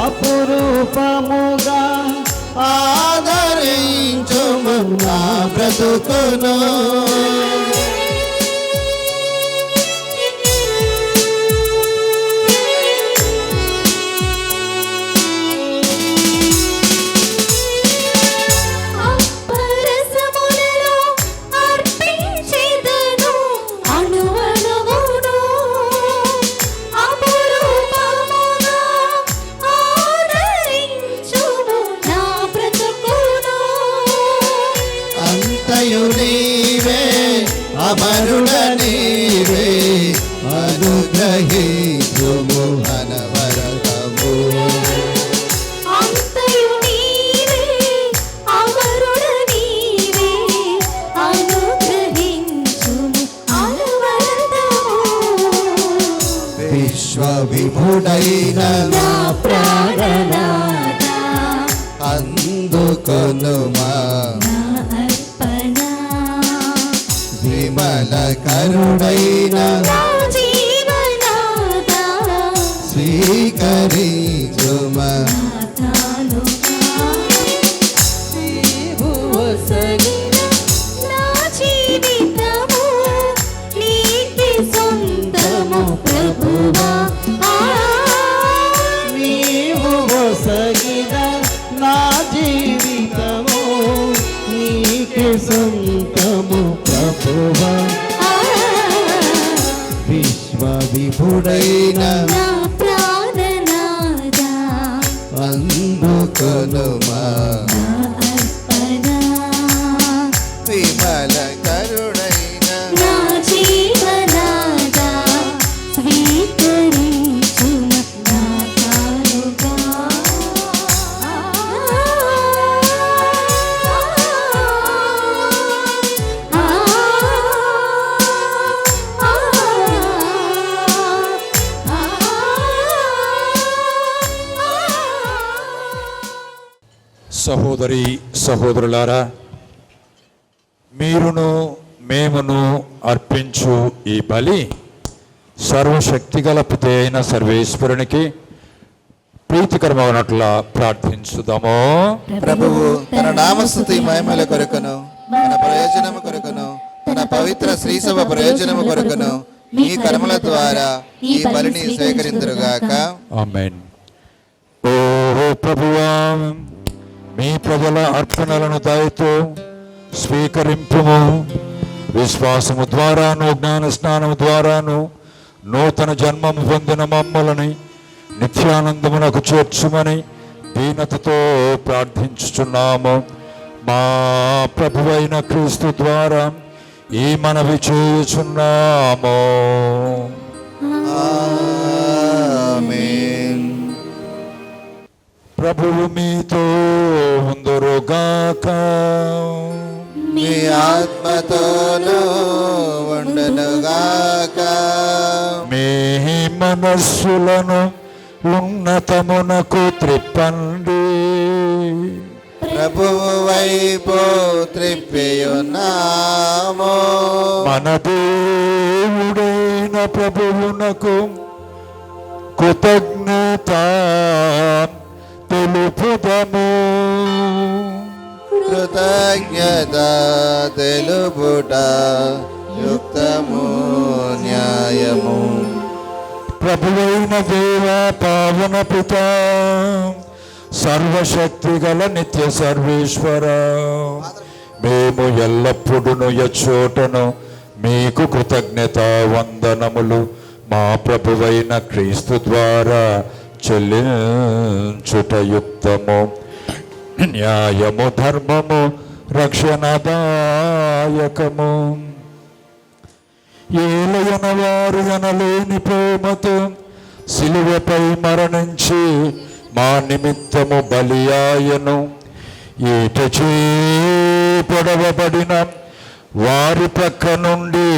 అపురూపముగా ఆదరించుము నా బ్రతుకును. అంతయు నీవే అమరుడ నీవే అనుగ్రహించుము అనవరతము. అంతయు నీవే విశ్వవిభుడైన నా ప్రాణనాథ అందుకొనుమా నా అర్పణ విమల కరుడైన నా జీవనాథ స్వీకరించుమా నీవు ఒసగిన నా జీవితము నీకే సొంతము ప్రభువా నీవు ఒసగిన నా జీవితము నీకే సొంతము ప్రభువా విశ్వవిభుడైన నా ప్రాణనాథ అందుకొనుమా నా అర్పణ విమల కరుడైన నా జీవనాథ స్వీకరించుమ నా కానుగా సహోదరి సహోదరులారా, మీరును మేమును అర్పించు ఈ బలి సర్వశక్తిగల పిత అయిన సర్వేశ్వరునికి ప్రీతికరమవునట్లా ప్రార్థించుదాము. ప్రభువు తన నామస్తుతి మహిమల కొరకును తన ప్రయోజనము కొరకును తన పవిత్ర శ్రీసభ ప్రయోజనము కొరకును మీ కర్మల ద్వారా ఈ బలిని స్వీకరింతురుగాక. ఆమేన్. ఓ ప్రభువా, మీ ప్రజల అర్పణలను దయతో స్వీకరింపుము. విశ్వాసము ద్వారాను జ్ఞాన స్నానము ద్వారాను నూతన జన్మము పొందిన మమ్మల్ని నిత్యానందమునకు చేర్చుమని దీనతతో ప్రార్థించుచున్నాము. మా ప్రభువైన క్రీస్తు ద్వారా ఈ మనవి చేయుచున్నాము. ఆమేన్. ప్రభువు మీతో ఉందురుగాక. మీ ఆత్మతోనూ ఉండునుగాక. మీ మనస్సులను ఉన్నతమునకు త్రిప్పండి. ప్రభువు వైపు త్రిప్పియున్నాము. మన దేవుడైన ప్రభువునకు కృతజ్ఞత తెలుపుదము. కృతజ్ఞత తెలుపుట యుక్తము న్యాయము. ప్రభువైన దేవ పావన పిత సర్వశక్తిగల నిత్య సర్వేశ్వర, మేము ఎల్లప్పుడూ ఎచ్చోటను మీకు కృతజ్ఞత వందనములు మా ప్రభువైన క్రీస్తు ద్వారా చెల్లించుట యుక్తము, న్యాయము, ధర్మము, రక్షణదాయకము. ఏలయన వారు ఎనలేని ప్రేమతో సిలువపై మరణించి మా నిమిత్తము బలియాయను. ఈటచే పొడవబడిన వారి ప్రక్క నుండి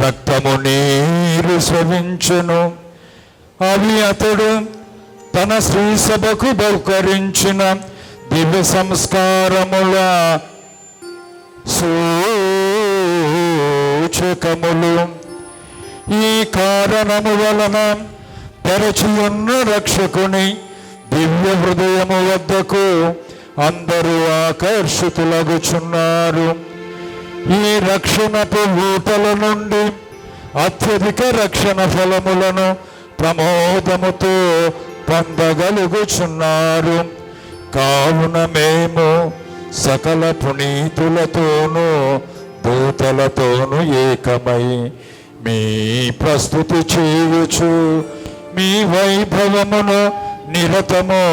రక్తము నీరు స్రవించును. అవి అతడు తన శ్రీ సభకు బహుకరించిన దివ్య సంస్కారముల సూచకములు. ఈ కారణము వలన తెరచి ఉన్న రక్షకుని దివ్య హృదయము వద్దకు అందరూ ఆకర్షితులగుచున్నారు. ఈ రక్షణపు ఊటల నుండి అత్యధిక రక్షణ ఫలములను ప్రమోదముతో పొందగలుగుచున్నారు. కావున మేము సకల పునీతులతోనూ దూతలతోనూ ఏకమై మీ ప్రస్తుతి చేయుచు మీ వైభవమును నిరతము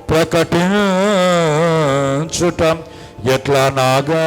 ప్రకటించుట ఎట్లా నాగా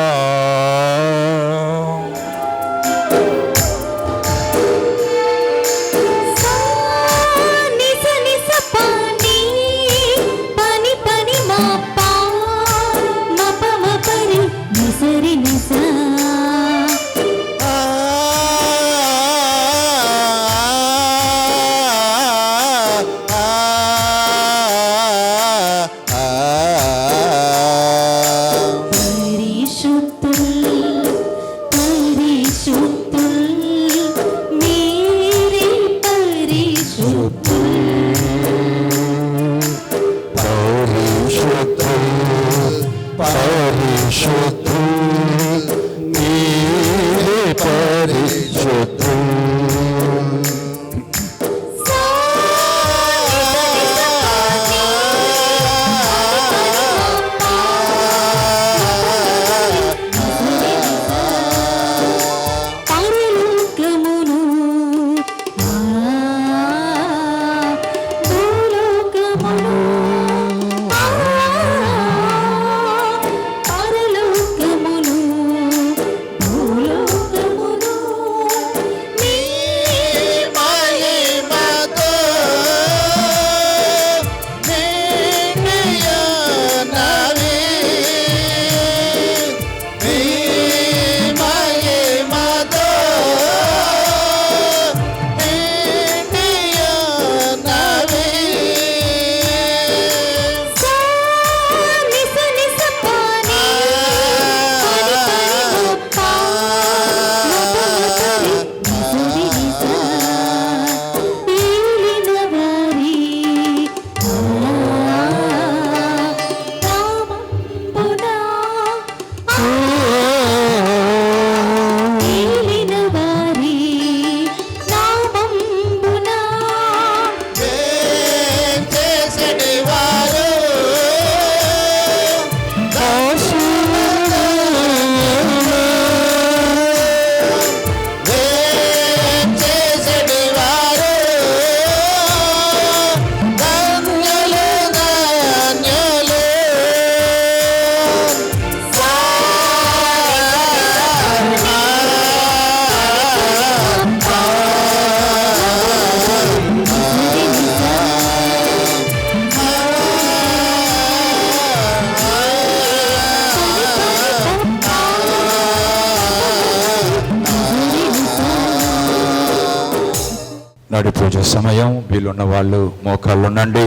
నడిపూజ సమయం. వీలున్న వాళ్ళు మోకాళ్ళు ఉండండి.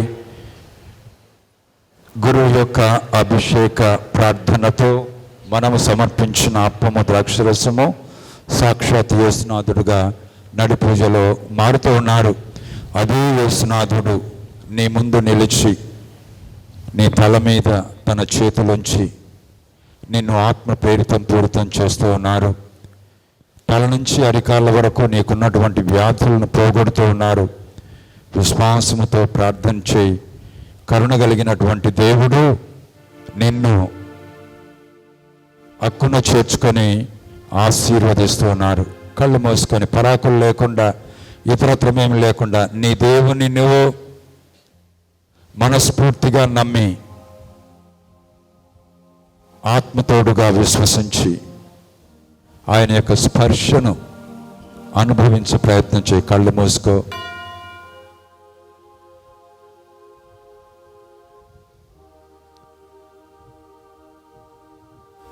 గురువు యొక్క అభిషేక ప్రార్థనతో మనము సమర్పించిన అప్పము ద్రాక్షరసము సాక్షాత్ యేసునాథుడుగా నడిపూజలో మారుతూ ఉన్నారు. అదే యేసునాథుడు నీ ముందు నిలిచి నీ తల మీద తన చేతులుంచి నిన్ను ఆత్మ ప్రేరితం పూరితం చేస్తూ ఉన్నారు. తల నుంచి అరికాళ్ళ వరకు నీకున్నటువంటి వ్యాధులను పోగొడుతూ ఉన్నారు. విశ్వాసముతో ప్రార్థన చేయి. కరుణ కలిగినటువంటి దేవుడు నిన్ను హక్కున చేర్చుకొని ఆశీర్వదిస్తూ ఉన్నారు. కళ్ళు మూసుకొని పరాకులు లేకుండా ఇతరత్రమేమి లేకుండా నీ దేవుని నువ్వు మనస్ఫూర్తిగా నమ్మి ఆత్మతోడుగా విశ్వసించి ఆయన యొక్క స్పర్శను అనుభవించే ప్రయత్నం చేయి. కళ్ళు మూసుకో.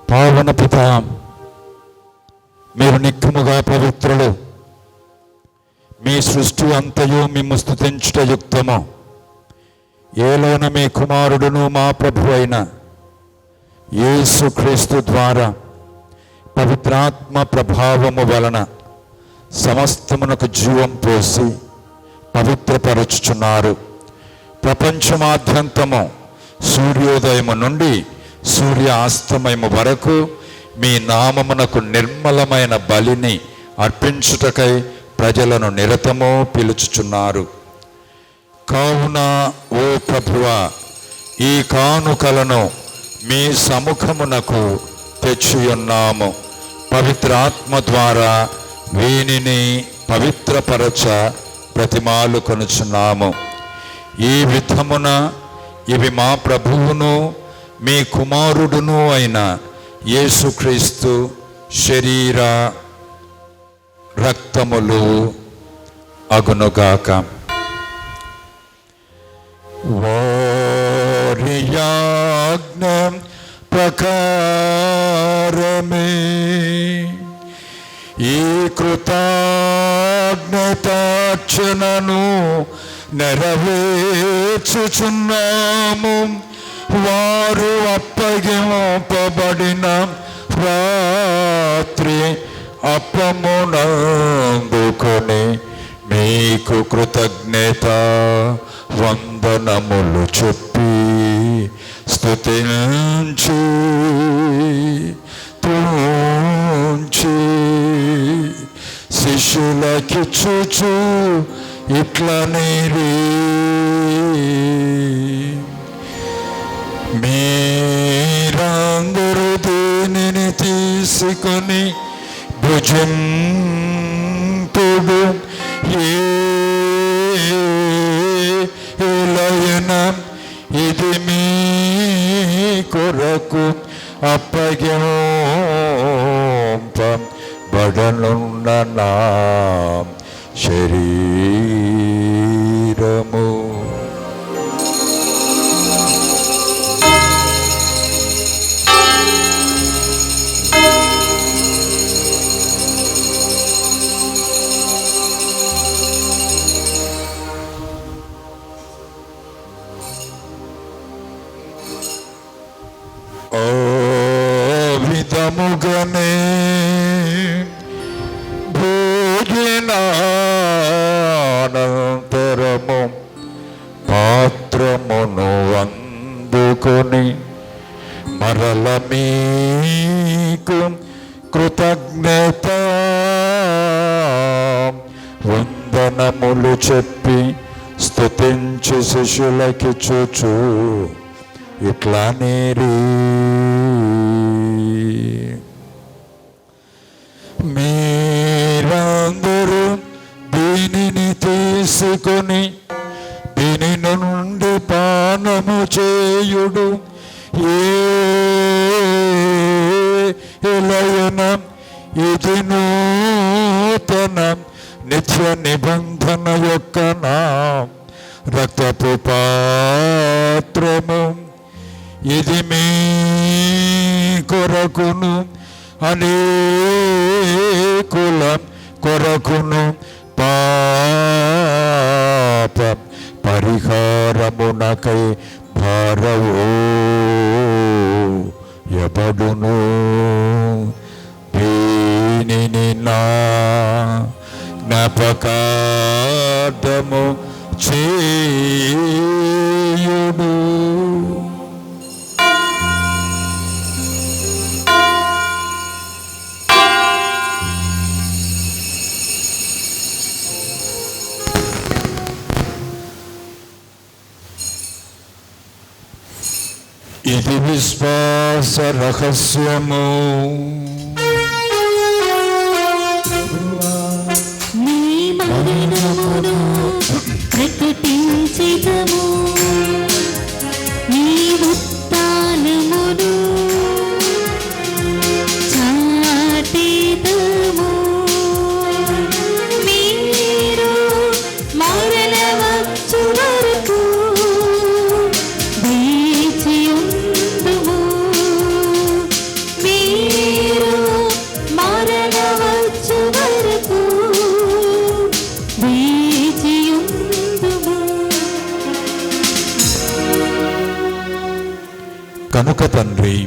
పావన పిత, మీరు నిక్కముగా పవిత్రులు. మీ సృష్టి అంతయు మిమ్ము స్తుతించుట యుక్తము. ఏలోన మీ కుమారుడును మా ప్రభు అయిన యేసుక్రీస్తు ద్వారా పవిత్రాత్మ ప్రభావము వలన సమస్తమునకు జీవం పోసి పవిత్రపరచుచున్నారు. ప్రపంచమాద్యంతము సూర్యోదయము నుండి సూర్యాస్తమయము వరకు మీ నామమునకు నిర్మలమైన బలిని అర్పించుటకై ప్రజలను నిరతము పిలుచుచున్నారు. కావున ఓ ప్రభువా, ఈ కానుకలను మీ సముఖమునకు తెచ్చియున్నాము. పవిత్రాత్మ ద్వారా వీనిని పవిత్రపరచ ప్రతిమాలు కొనుచున్నాము. ఈ విధమున ఇవి మా ప్రభువును మీ కుమారుడును అయిన యేసుక్రీస్తు శరీర రక్తములు అగునుగాక. వారియాజ్ఞ ప్రకారమే ఈ కృతజ్ఞతార్చనను నెరవేర్చుచున్నాము. వారు అప్పగింపబడిన రాత్రి అప్పమునందుకొని మీకు కృతజ్ఞత వందనములు చెప్పి స్తుతించి తుంచి శిష్యులకిచ్చుచు ఇట్లనేరి, మీరందరూ దీనిని తీసుకొని భుజింతుడు. ఏలయన ఇది మీ కొరకు అప్పగింపబడనున్న నా శరీరము. విధముగనే భోజనానంతరము పాత్రమును అందుకొని మరల మీకు కృతజ్ఞత వందనములు చెప్పి స్తుతించి శిష్యులకిచ్చుచు ఇట్లనేరి, మీరందరూ దీనిని తీసుకొని దీని నుండి పానము చేయుడు. ఏలయన ఇది నూతన నిత్య నిబంధన యొక్క నా రక్తపు పాత్రము. ఇది మీ కొరకును అనేకుల కొరకును పారబోవు నాకై భారవో ఎవడును దీనిని నా జ్ఞాపకార్థము చేయుడు. ఇది విశ్వాస రహస్యము. నీ మరణమును ప్రకటించెదము, నీ ఉత్థానమును చాటెదము. మీరు మరల వచ్చు వరకు వేచియుందుము. మీరు మరల వచ్చు వరకు వేచియుందుము. కనుక తండ్రి,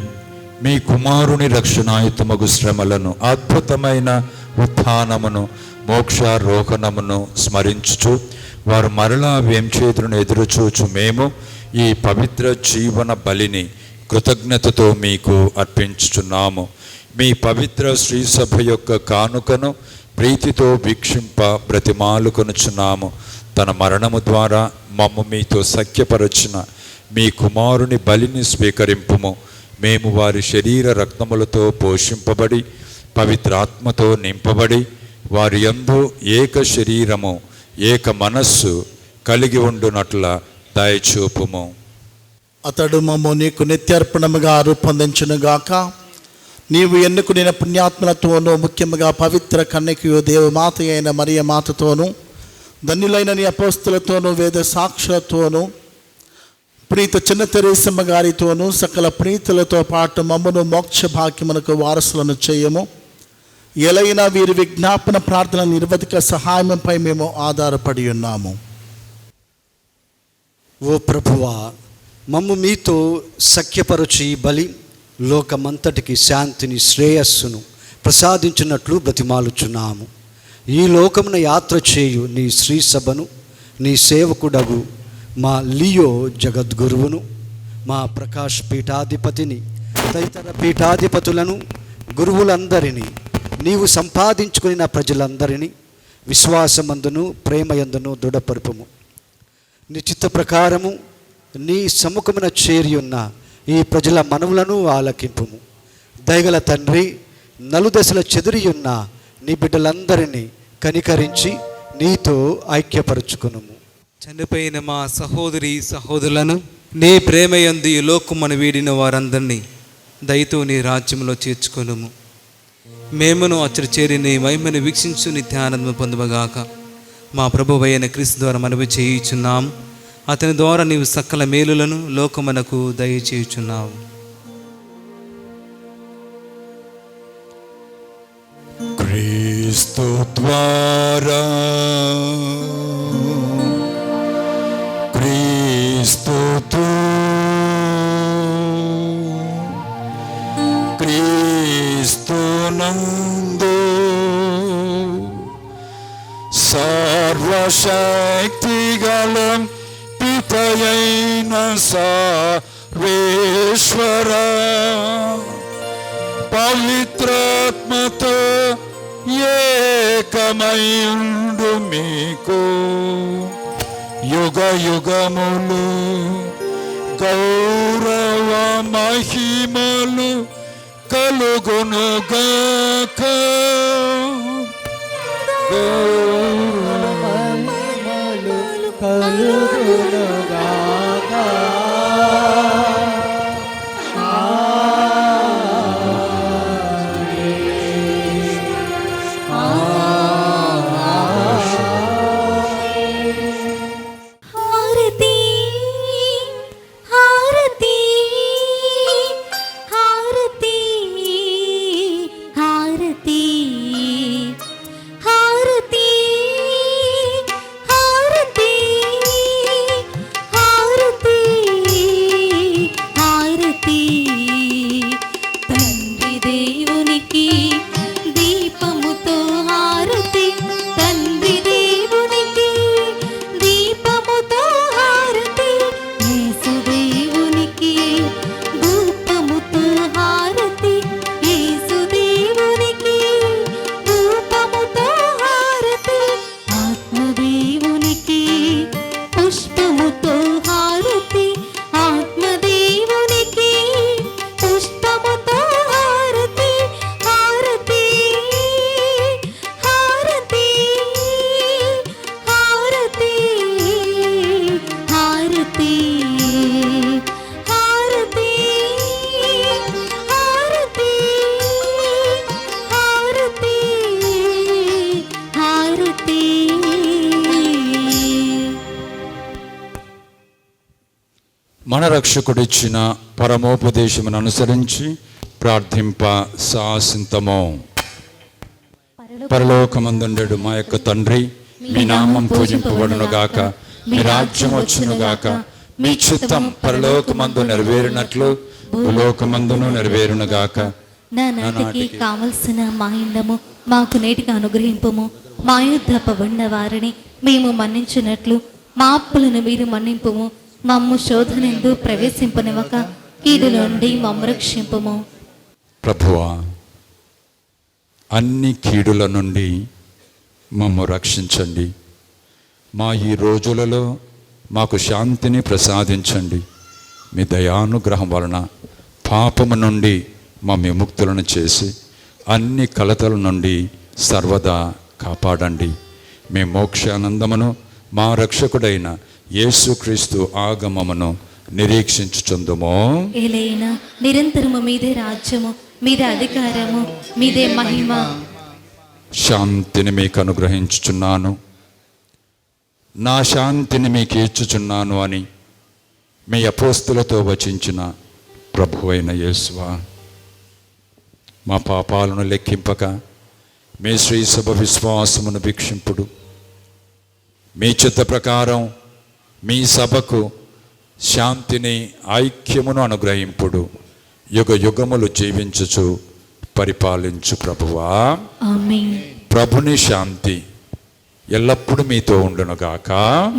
మీ కుమారుని రక్షణాయుతమగు శ్రమలను, అద్భుతమైన ఉత్థానమును, మోక్షారోహణమును స్మరించుచు వారు మరలా వేంచేతులను ఎదురుచూచు మేము ఈ పవిత్ర జీవన బలిని కృతజ్ఞతతో మీకు అర్పించుచున్నాము. మీ పవిత్ర శ్రీసభ యొక్క కానుకను ప్రీతితో వీక్షింప బ్రతిమాలుకొనుచున్నాము. తన మరణము ద్వారా మమ్ము మీతో సఖ్యపరచిన మీ కుమారుని బలిని స్వీకరింపుము. మేము వారి శరీర రక్తములతో పోషింపబడి పవిత్రాత్మతో నింపబడి వారి యందు ఏక శరీరము ఏక మనస్సు కలిగి ఉండునట్ల దయచూపుము. అతడు మమ్ము నీకు నిత్యార్పణముగా రూపొందించునుగాక. నీవు ఎన్నుకునే పుణ్యాత్మలతోనూ, ముఖ్యముగా పవిత్ర కన్యకయు దేవమాత అయిన మరియ మాతతోనూ, ధన్యులైన నీ అపోస్తులతోనూ, వేద సాక్షులతోనూ, ప్రీత చిన్న తెరేసమ్మ గారితోనూ, సకల ప్రీతులతో పాటు మమ్మను మోక్ష భాగ్యమునకు వారసులను చేయము. ఎలైనా వీరి విజ్ఞాపన ప్రార్థన నిర్వధిక సహాయంపై మేము ఆధారపడి ఉన్నాము. ఓ ప్రభువా, మమ్ము మీతో సఖ్యపరచి బలి లోకమంతటికి శాంతిని, శ్రేయస్సును ప్రసాదించినట్లు బ్రతిమాలుచున్నాము. ఈ లోకమున యాత్ర చేయు నీ శ్రీసభను, నీ సేవకుడగు మా లియో జగద్గురువును, మా ప్రకాష్ పీఠాధిపతిని, తదితర పీఠాధిపతులను, గురువులందరినీ, నీవు సంపాదించుకున్న ప్రజలందరినీ విశ్వాసమందును ప్రేమయందును దృఢపరుపుము. నీ చిత్త ప్రకారము నీ సముఖమున చేరియున్న ఈ ప్రజల మనవులను ఆలకింపుము. దయగల తండ్రి, నలుదశల చెదిరియున్న నీ బిడ్డలందరినీ కనికరించి నీతో ఐక్యపరుచుకునుము. చనిపోయిన మా సహోదరి సహోదరులను నీ ప్రేమయందు ఈ లోకమును వీడిన వారందరినీ దయతో నీ రాజ్యంలో చేర్చుకొనుము. మేమును అచ్చడి చేరి నీ మహిమను వీక్షించు నిత్యానందము పొందువగాక. మా ప్రభువైన క్రీస్తు ద్వారా మనవి చేయుచున్నాము. అతని ద్వారా నీవు సకల మేలులను లోకమునకు దయచేయుచున్నావు. క్రీస్తు ద్వారా, క్రీస్తుతో, క్రీస్తునందు సర్వశక్తిగల పితయైన సర్వేశ్వర పవిత్రాత్మతో ఏకమైండు మీకు యుగ యుగములు గౌరవ మహిమలు కలుగునుగాక. హారతి హారతి హారతి హారతి హారతి హారతి మన రక్షకుడిచ్చిన పరమోపదేశమును అనుసరించి ప్రార్థింప సాసింతము. పరలోకమందుండెడు మా యొక్క తండ్రి, మీ నామం పూజింపబడునుగాక, మీ రాజ్యం వచ్చునుగాక, మీ చిత్తం పరలోకమందు నెరవేరినట్లు భూలోకమందును నెరవేరునుగాక. నాటికి కావలసిన మా ఇండము మాకు నేటికి అనుగ్రహింపము. మా యుద్ధ పడిన వారిని మేము మన్నించినట్లు మా అప్పులను మీరు మన్నింపుము. మమ్ము శోధనందు ప్రవేశింపనివ్వక కీడు నుండి మమ్ము రక్షింపము. ప్రభువా, అన్ని కీడుల నుండి మమ్ము రక్షించండి. మా ఈ రోజులలో మాకు శాంతిని ప్రసాదించండి. మీ దయానుగ్రహం వలన పాపము నుండి మా విముక్తులను చేసి అన్ని కలతల నుండి సర్వదా కాపాడండి. మీ మోక్షానందమును మా రక్షకుడైన యేసుక్రీస్తు ఆగమమును నిరీక్షించుచుందుము. ఏలైనా నిరంతరము మీదే రాజ్యము, మీదే అధికారము, మీదే మహిమ. శాంతిని మీకు అనుగ్రహించుచున్నాను, నా శాంతిని మీకు ఇచ్చుచున్నాను అని మీ అపోస్తులతో వచించిన ప్రభువైన యేసువా, మా పాపాలను లెక్కింపక మీ శ్రీసభ విశ్వాసమును వీక్షింపుడు. మీ చిత్త ప్రకారం మీ సభకు శాంతిని ఐక్యమును అనుగ్రహింపుడు. యుగ యుగములు జీవించుచు పరిపాలించు ప్రభువా. ఆమేన్. ప్రభుని శాంతి ఎల్లప్పుడూ మీతో ఉండునుగాక,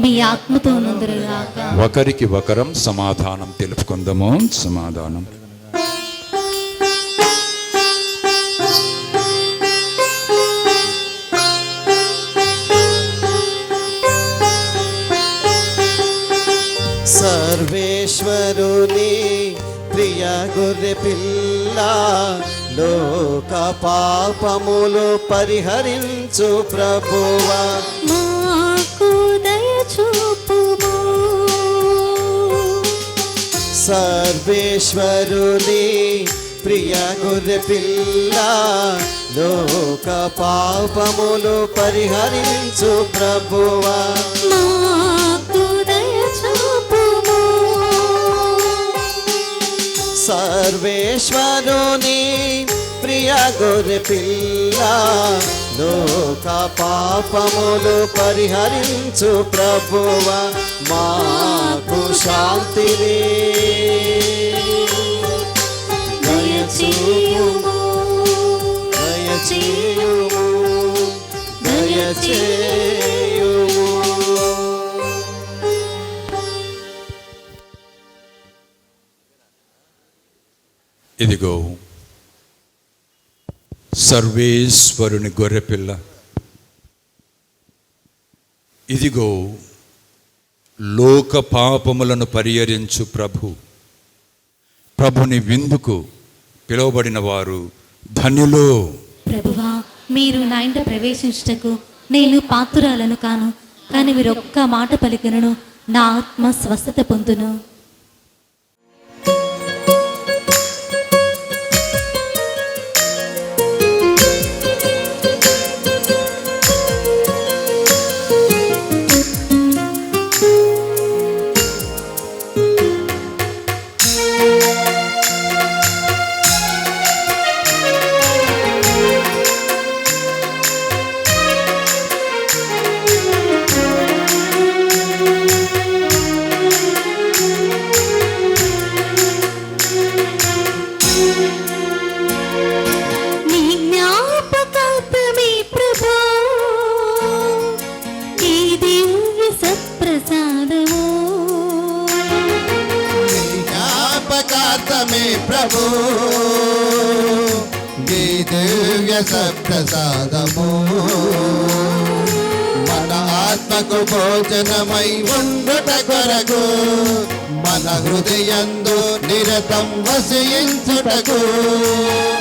మీ ఆత్మతో నుందురుగాక. ఒకరికి ఒకరం సమాధానం తెలుపుకుందాము. సమాధానం. సర్వేశ్వరుని ప్రియ గొర్రె పిల్ల, లోక పాపములు పరిహరించు ప్రభువా, మాకు దయ చూపుము. సర్వేశ్వరుని ప్రియ గొర్రె పిల్ల, లోక పాపములు పరిహరించు ప్రభువా, మాకు దయ చూపుము. సర్వేశ్వరుని ప్రియ గొర్రె పిల్ల, లోక పాపములు పరిహరించు ప్రభువా, మాకు శాంతిని దయచేయుము, దయచేయుము, దయచేయుము. ఇదిగో సర్వేశ్వరుని గొర్రెపిల్ల, ఇదిగో లోక పాపములను పరిహరించు ప్రభు. ప్రభుని విందుకు పిలువబడిన వారు ధన్యులు. ప్రభువా, మీరు నా ఇంట ప్రవేశించుటకు నేను పాత్రురాలను కాను, కానీ మీరు ఒక్క మాట పలికినను నా ఆత్మ స్వస్థత పొందును. నీ జ్ఞాపకార్థమే ప్రభా, ఈ దివ్య సత్ప్రసాదము. జ్ఞాపకార్థమే ప్రభు, ఈ దివ్య సప్రసాదము మన ఆత్మకు భోజనమై ఉండుట కొరకు, మన హృదయందు నిరతం వసించుటకు,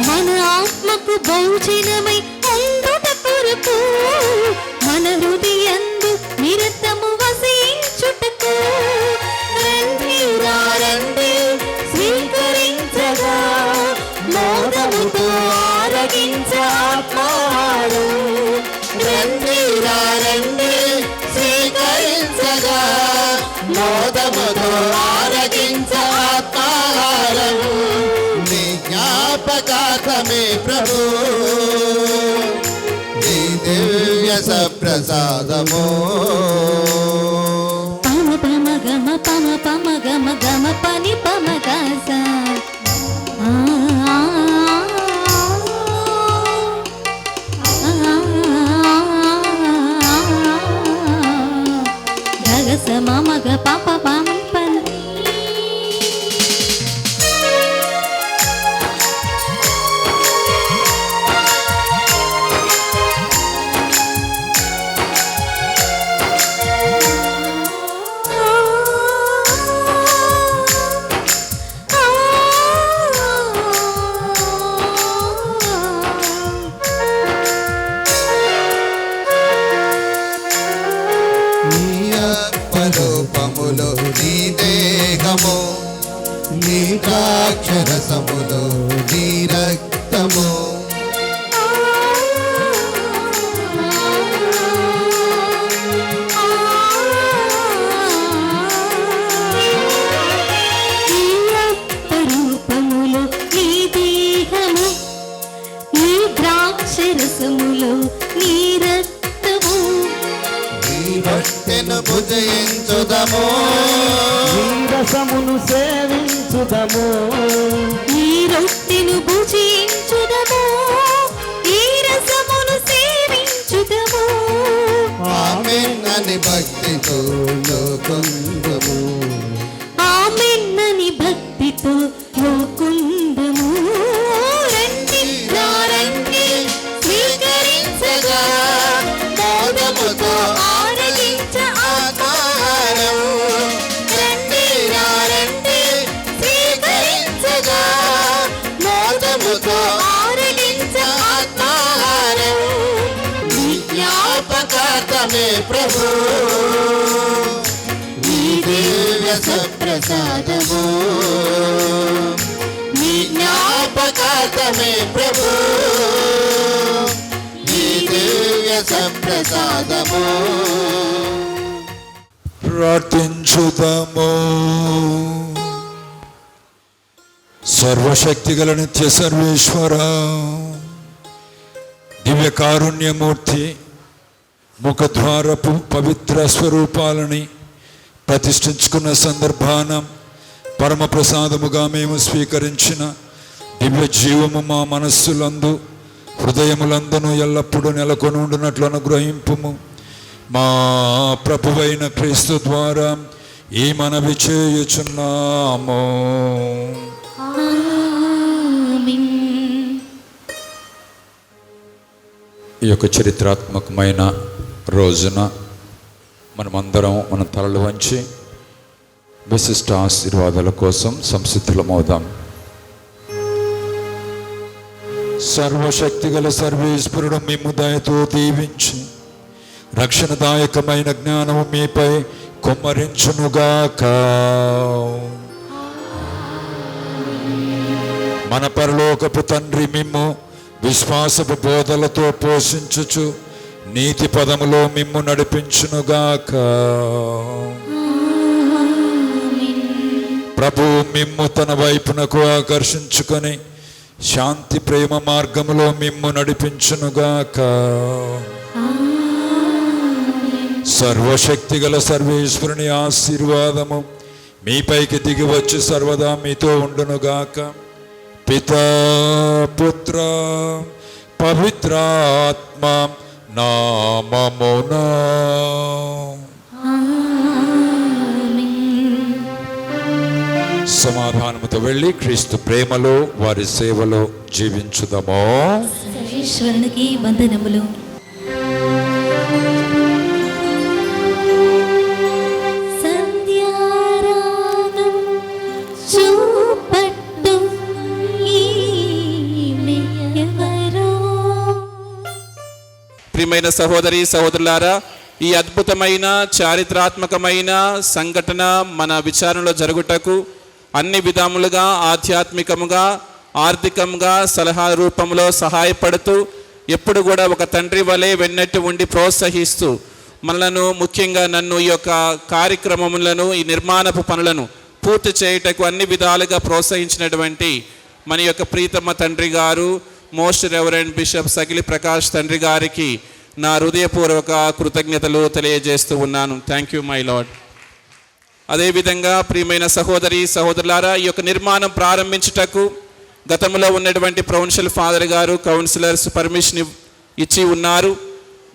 మన ఆత్మకు భోజనమై ఉండుట కొరకు, మన హృదయందు నిరతము వసించుటకు. రండి రండి స్వీకరించగా, మోదముతో ఆరగించ ఆత్మాలు. రండి రండి స్వీకరించగా, మోదముతో ఆరగించ దివ్య సప్రసాదము పమ పమ గమ పమ పమ గమ గమ పని పమ గస గగస మమ గ పప పమ పని నీ అప్పరూపములో నీ దేహము నీ ద్రాక్షరసములో నీ రక్తము రూపములో నీ దేహము నీ ద్రాక్షరసములో నీ రక్తము నీ రొట్టెను భుజించుదము రసమును సేవించుదము ఈ రొట్టెను భుజించుదము ఈ రసమును సేవించుదము ఆమేన్ అని భక్తితో లోకుందము ఆమెన్నని భక్తితో లోకుందము రండి రండి స్వీకరించగా మోదముతో ఆరగించ ఆత్మాహారం రండి రండి స్వీకరించగా మోదముతో ఆరగించ ఆత్మాహారం నీ జ్ఞాపకార్థమే ప్రభు నీ దివ్య సప్రసాదము నీ జ్ఞాపకార్థమే ప్రభు నీ దివ్య సప్రసాదము ప్రార్థించుదాము. సర్వశక్తిగల నిత్య సర్వేశ్వర దివ్య కారుణ్యమూర్తి ముఖద్వారపు పవిత్ర స్వరూపాలని ప్రతిష్ఠించుకున్న సందర్భాన పరమ ప్రసాదముగా మేము స్వీకరించిన దివ్య జీవము మా మనస్సులందు హృదయములందును ఎల్లప్పుడూ నెలకొని ఉండునట్లు అనుగ్రహింపుము. మా ప్రభువైన క్రీస్తు ద్వారా ఈ మనవి చేయుచున్నాము. ఈ యొక్క చరిత్రాత్మకమైన రోజున మనమందరం మన తలలు వంచి విశిష్ట ఆశీర్వాదాల కోసం సంసిద్ధులమవుదాం. సర్వశక్తిగల సర్వేశ్వరుడు మేము దయతో దీవించి రక్షణదాయకమైన జ్ఞానము మీపై కుమ్మరించునుగాక. మన పరలోకపు తండ్రి మిమ్ము విశ్వాసపు బోధలతో పోషించుచు నీతి పదములో మిమ్ము నడిపించునుగాక. ప్రభు మిమ్ము తన వైపునకు ఆకర్షించుకొని శాంతి ప్రేమ మార్గములో మిమ్ము నడిపించునుగాక. సర్వశక్తిగల సర్వేశ్వరుని ఆశీర్వాదము మీపైకి దిగి వచ్చి సర్వదా మీతో ఉండునుగాక. పితా పుత్ర పవిత్రాత్మ నామమున సమాధానముతో వెళ్ళి క్రీస్తు ప్రేమలో వారి సేవలో జీవించుదాము. సర్వేశ్వరునికి వందనములు. సంధ్యారాగం చూపట్టు ఈమెవరో. ప్రియమైన సహోదరి సహోదరులారా, ఈ అద్భుతమైన చారిత్రాత్మకమైన సంఘటన మన విచారణలో జరుగుటకు అన్ని విధములుగా ఆధ్యాత్మికముగా ఆర్థికంగా సలహా రూపంలో సహాయపడుతూ ఎప్పుడు కూడా ఒక తండ్రి వలె వెన్నట్టు ఉండి ప్రోత్సహిస్తూ మనలను ముఖ్యంగా నన్ను ఈ యొక్క కార్యక్రమములను ఈ నిర్మాణపు పనులను పూర్తి చేయుటకు అన్ని విధాలుగా ప్రోత్సహించినటువంటి మన యొక్క ప్రీతమ్మ తండ్రి గారు most reverend bishop Sagili Prakash తండ్రి గారికి నా హృదయపూర్వక కృతజ్ఞతలు తెలియజేస్తూ ఉన్నాను. Thank you my lord. అదేవిధంగా ప్రియమైన సహోదరి సహోదరులారా, ఈ యొక్క నిర్మాణం ప్రారంభించుటకు గతంలో ఉన్నటువంటి ప్రొవిన్షియల్ ఫాదర్ గారు, కౌన్సిలర్స్ పర్మిషన్ ఇచ్చి ఉన్నారు,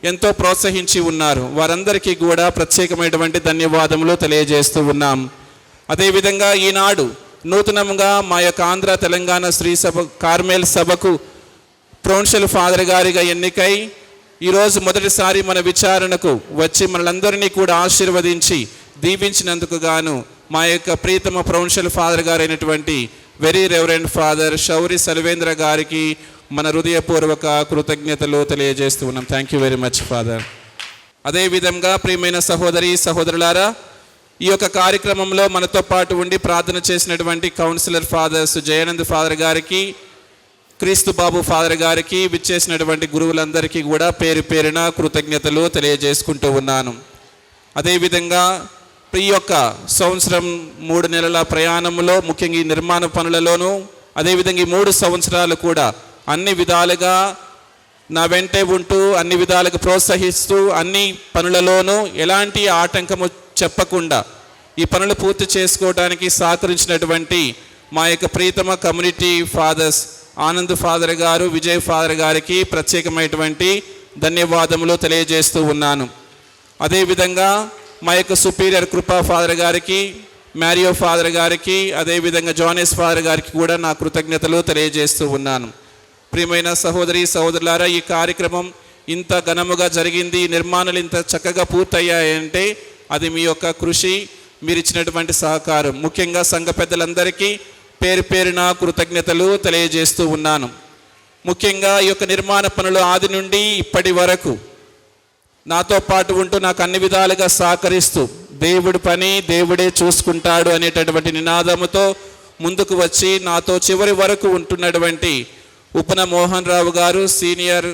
ఎంతో ప్రోత్సహించి ఉన్నారు. వారందరికీ కూడా ప్రత్యేకమైనటువంటి ధన్యవాదములు తెలియజేస్తూ ఉన్నాం. అదేవిధంగా ఈనాడు నూతనంగా మా యొక్క ఆంధ్ర తెలంగాణ శ్రీ సభ కార్మేల్ సభకు ప్రొవిన్షియల్ ఫాదర్ గారిగా ఎన్నికై ఈరోజు మొదటిసారి మన విచారణకు వచ్చి మనలందరినీ కూడా ఆశీర్వదించి దీవించినందుకు గాను మా యొక్క ప్రీతమ ప్రొవిన్షియల్ ఫాదర్ గారు అయినటువంటి వెరీ రెవరెండ్ ఫాదర్ శౌరి సల్వేంద్ర గారికి మన హృదయపూర్వక కృతజ్ఞతలు తెలియజేస్తూ ఉన్నాం. Thank you very much father. అదేవిధంగా ప్రియమైన సహోదరి సహోదరులారా, ఈ యొక్క కార్యక్రమంలో మనతో పాటు ఉండి ప్రార్థన చేసినటువంటి కౌన్సిలర్ ఫాదర్స్ జయానంద్ ఫాదర్ గారికి, క్రీస్తు బాబు ఫాదర్ గారికి, విచ్చేసినటువంటి గురువులందరికీ కూడా పేరు పేరున కృతజ్ఞతలు తెలియజేసుకుంటూ ఉన్నాను. అదేవిధంగా ఈ యొక్క సంవత్సరం 3 నెలల ప్రయాణంలో ముఖ్యంగా ఈ నిర్మాణ పనులలోనూ, అదేవిధంగా ఈ 3 సంవత్సరాలు కూడా అన్ని విధాలుగా నా వెంటే ఉంటూ అన్ని విధాలుగా ప్రోత్సహిస్తూ అన్ని పనులలోనూ ఎలాంటి ఆటంకము చెప్పకుండా ఈ పనులు పూర్తి చేసుకోవడానికి సహకరించినటువంటి మా యొక్క ప్రీతమ కమ్యూనిటీ ఫాదర్స్ ఆనంద్ ఫాదర్ గారు, విజయ్ ఫాదర్ గారికి ప్రత్యేకమైనటువంటి ధన్యవాదములు తెలియజేస్తూ ఉన్నాను. అదేవిధంగా మా యొక్క సుపీరియర్ కృపా ఫాదర్ గారికి, మ్యారియో ఫాదర్ గారికి, అదేవిధంగా జానేస్ ఫాదర్ గారికి కూడా నా కృతజ్ఞతలు తెలియజేస్తూ ఉన్నాను. ప్రియమైన సహోదరి సహోదరులారా, ఈ కార్యక్రమం ఇంత ఘనముగా జరిగింది, నిర్మాణాలు ఇంత చక్కగా పూర్తయ్యాయంటే అది మీ యొక్క కృషి, మీరు ఇచ్చినటువంటి సహకారం. ముఖ్యంగా సంఘ పెద్దలందరికీ పేరు పేరున కృతజ్ఞతలు తెలియజేస్తూ ఉన్నాను. ముఖ్యంగా ఈ యొక్క నిర్మాణ పనులు ఆది నుండి ఇప్పటి వరకు నాతో పాటు ఉంటూ నాకు అన్ని విధాలుగా సహకరిస్తూ దేవుడి పని దేవుడే చూసుకుంటాడు అనేటటువంటి నినాదముతో ముందుకు వచ్చి నాతో చివరి వరకు ఉంటున్నటువంటి ఉపన మోహన్ రావు గారు, సీనియర్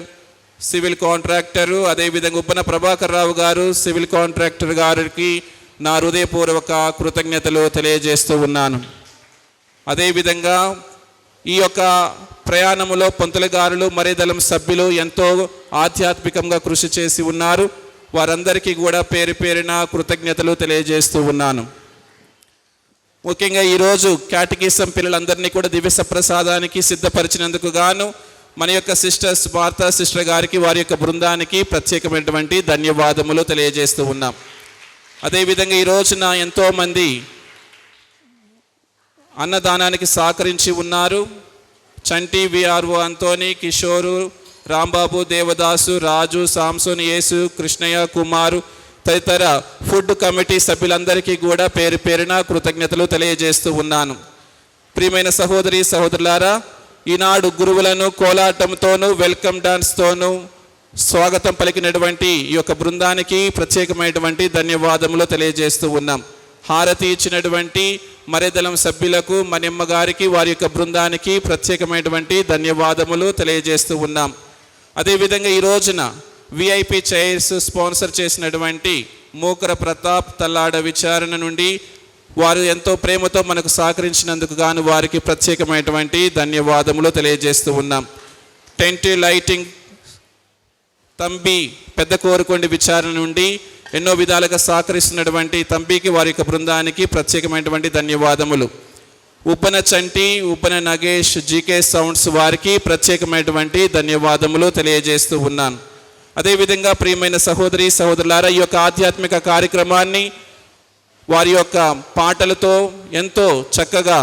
సివిల్ కాంట్రాక్టరు, అదేవిధంగా ఉపన ప్రభాకర్ రావు గారు, సివిల్ కాంట్రాక్టర్ గారికి నా హృదయపూర్వక కృతజ్ఞతలు తెలియజేస్తూ ఉన్నాను. అదేవిధంగా ఈ యొక్క ప్రయాణములో పంతుల గారులు, మరేదళం సభ్యులు ఎంతో ఆధ్యాత్మికంగా కృషి చేసి ఉన్నారు. వారందరికీ కూడా పేరు పేరున కృతజ్ఞతలు తెలియజేస్తూ ఉన్నాను. ముఖ్యంగా ఈరోజు క్యాటకిజం పిల్లలందరినీ కూడా దివ్య సప్రసాదానికి సిద్ధపరిచినందుకు గాను మన యొక్క సిస్టర్స్ భారత సిస్టర్ గారికి, వారి యొక్క బృందానికి ప్రత్యేకమైనటువంటి ధన్యవాదములు తెలియజేస్తూ ఉన్నాం. అదేవిధంగా ఈ రోజున ఎంతోమంది అన్నదానానికి సహకరించి ఉన్నారు. చంటి, విఆర్ఓ అంతోని, కిషోరు, రాంబాబు, దేవదాసు, రాజు, సాంసోన్, యేసు, కృష్ణయ్య, కుమారు తదితర ఫుడ్ కమిటీ సభ్యులందరికీ కూడా పేరు పేరున కృతజ్ఞతలు తెలియజేస్తూ ఉన్నాను. ప్రియమైన సహోదరి సహోదరులారా, ఈనాడు గురువులను కోలాటంతోనూ వెల్కమ్ డాన్స్తోనూ స్వాగతం పలికినటువంటి ఈ యొక్క బృందానికి ప్రత్యేకమైనటువంటి ధన్యవాదములు తెలియజేస్తూ ఉన్నాం. హారతి ఇచ్చినటువంటి మరేదళం సభ్యులకు, మనిమ్మ గారికి, వారి యొక్క బృందానికి ప్రత్యేకమైనటువంటి ధన్యవాదములు తెలియజేస్తూ ఉన్నాం. అదేవిధంగా ఈ రోజున విఐపి చైర్స్ స్పాన్సర్ చేసినటువంటి మూకర ప్రతాప్ తల్లాడ విచారణ నుండి వారు ఎంతో ప్రేమతో మనకు సహకరించినందుకు గాను వారికి ప్రత్యేకమైనటువంటి ధన్యవాదములు తెలియజేస్తూ ఉన్నాం. టెంట్ లైటింగ్ తంబి పెద్ద కోరుకొండి విచారణ నుండి ఎన్నో విధాలుగా సహకరిస్తున్నటువంటి తంబికి, వారి యొక్క బృందానికి ప్రత్యేకమైనటువంటి ధన్యవాదములు. ఉపన చంటి, ఉపన నగేష్, జీకే సౌండ్స్ వారికి ప్రత్యేకమైనటువంటి ధన్యవాదములు తెలియజేస్తూ ఉన్నాను. అదేవిధంగా ప్రియమైన సహోదరి సహోదరులారా, ఈ యొక్క ఆధ్యాత్మిక కార్యక్రమాన్ని వారి యొక్క పాటలతో ఎంతో చక్కగా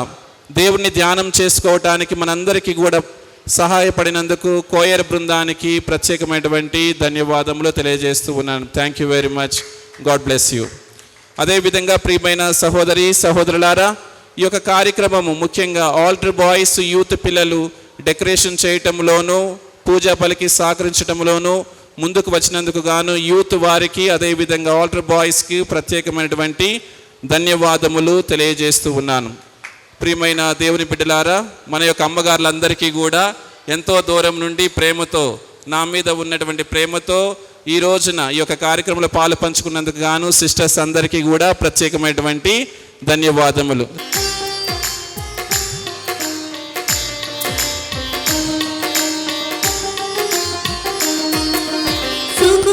దేవుణ్ణి ధ్యానం చేసుకోవటానికి మనందరికీ కూడా సహాయపడినందుకు కోయర్ బృందానికి ప్రత్యేకమైనటువంటి ధన్యవాదములు తెలియజేస్తూ ఉన్నాను. Thank you very much. God bless you. అదేవిధంగా ప్రియమైన సహోదరి సహోదరులారా, ఈ యొక్క కార్యక్రమము ముఖ్యంగా ఆల్టర్ బాయ్స్ యూత్ పిల్లలు డెకరేషన్ చేయటంలోనూ, పూజా పలికి సహకరించడంలోనూ ముందుకు వచ్చినందుకు గాను యూత్ వారికి, అదేవిధంగా ఆల్టర్ బాయ్స్కి ప్రత్యేకమైనటువంటి ధన్యవాదములు తెలియజేస్తూ ఉన్నాను. ప్రియమైన దేవుని బిడ్డలారా, మన యొక్క అమ్మగారులందరికీ కూడా ఎంతో దూరం నుండి ప్రేమతో, నా మీద ఉన్నటువంటి ప్రేమతో ఈ రోజున ఈ యొక్క కార్యక్రమంలో పాలు పంచుకున్నందుకు గాను సిస్టర్స్ అందరికీ కూడా ప్రత్యేకమైనటువంటి ధన్యవాదములు. సుఖ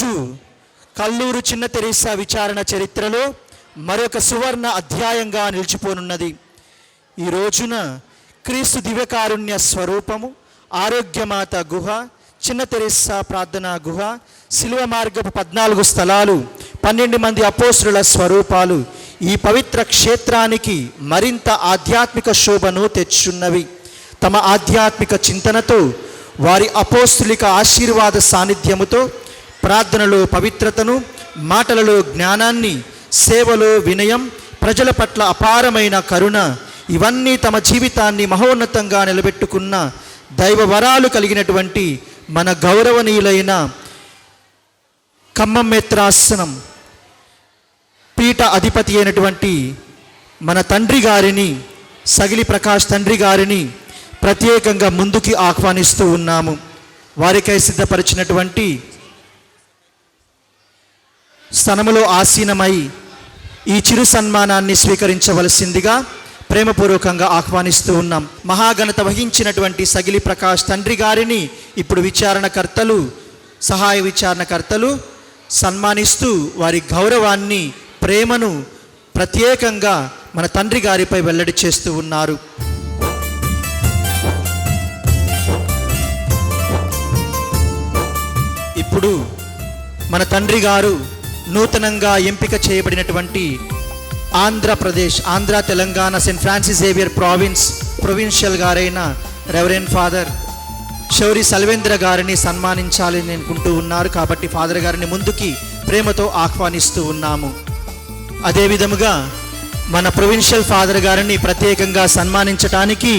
ఈరోజు కల్లూరు చిన్న తెరీసా విచారణ చరిత్రలో మరొక సువర్ణ అధ్యాయంగా నిలిచిపోనున్నది. ఈ రోజున క్రీస్తు దివ్యకారుణ్య స్వరూపము, ఆరోగ్యమాత గుహ, చిన్న తెరీసా ప్రార్థనా గుహ, శిలువ మార్గపు 14 స్థలాలు, 12 మంది అపోస్తుల స్వరూపాలు ఈ పవిత్ర క్షేత్రానికి మరింత ఆధ్యాత్మిక శోభను తెచ్చున్నవి. తమ ఆధ్యాత్మిక చింతనతో, వారి అపోస్తులిక ఆశీర్వాద సాన్నిధ్యముతో, ప్రార్థనలో పవిత్రతను, మాటలలో జ్ఞానాన్ని, సేవలో వినయం, ప్రజల పట్ల అపారమైన కరుణ, ఇవన్నీ తమ జీవితాన్ని మహోన్నతంగా నిలబెట్టుకున్న దైవ వరాలు కలిగినటువంటి మన గౌరవనీయులైన ఖమ్మం మెత్రాసనం పీఠ అధిపతి అయినటువంటి మన తండ్రి గారిని, సగిలి ప్రకాష్ తండ్రి గారిని ప్రత్యేకంగా ముందుకి ఆహ్వానిస్తూ ఉన్నాము. వారికై సిద్ధపరిచినటువంటి స్థనములో ఆసీనమై ఈ చిరు సన్మానాన్ని స్వీకరించవలసిందిగా ప్రేమపూర్వకంగా ఆహ్వానిస్తూ ఉన్నాం. మహాఘనత వహించినటువంటి సగిలి ప్రకాష్ తండ్రి గారిని ఇప్పుడు విచారణకర్తలు, సహాయ విచారణకర్తలు సన్మానిస్తూ వారి గౌరవాన్ని, ప్రేమను ప్రత్యేకంగా మన తండ్రి గారిపై వెల్లడి చేస్తూ ఉన్నారు. ఇప్పుడు మన తండ్రి గారు నూతనంగా ఎంపిక చేయబడినటువంటి Andhra Telangana Saint Francis Xavier provincial గారైన రెవరెండ్ ఫాదర్ శౌరి సల్వేంద్ర గారిని సన్మానించాలని అనుకుంటూ ఉన్నారు. కాబట్టి ఫాదర్ గారిని ముందుకి ప్రేమతో ఆహ్వానిస్తూ ఉన్నాము. అదే విధముగా మన ప్రొవిన్షియల్ ఫాదర్ గారిని ప్రత్యేకంగా సన్మానించటానికి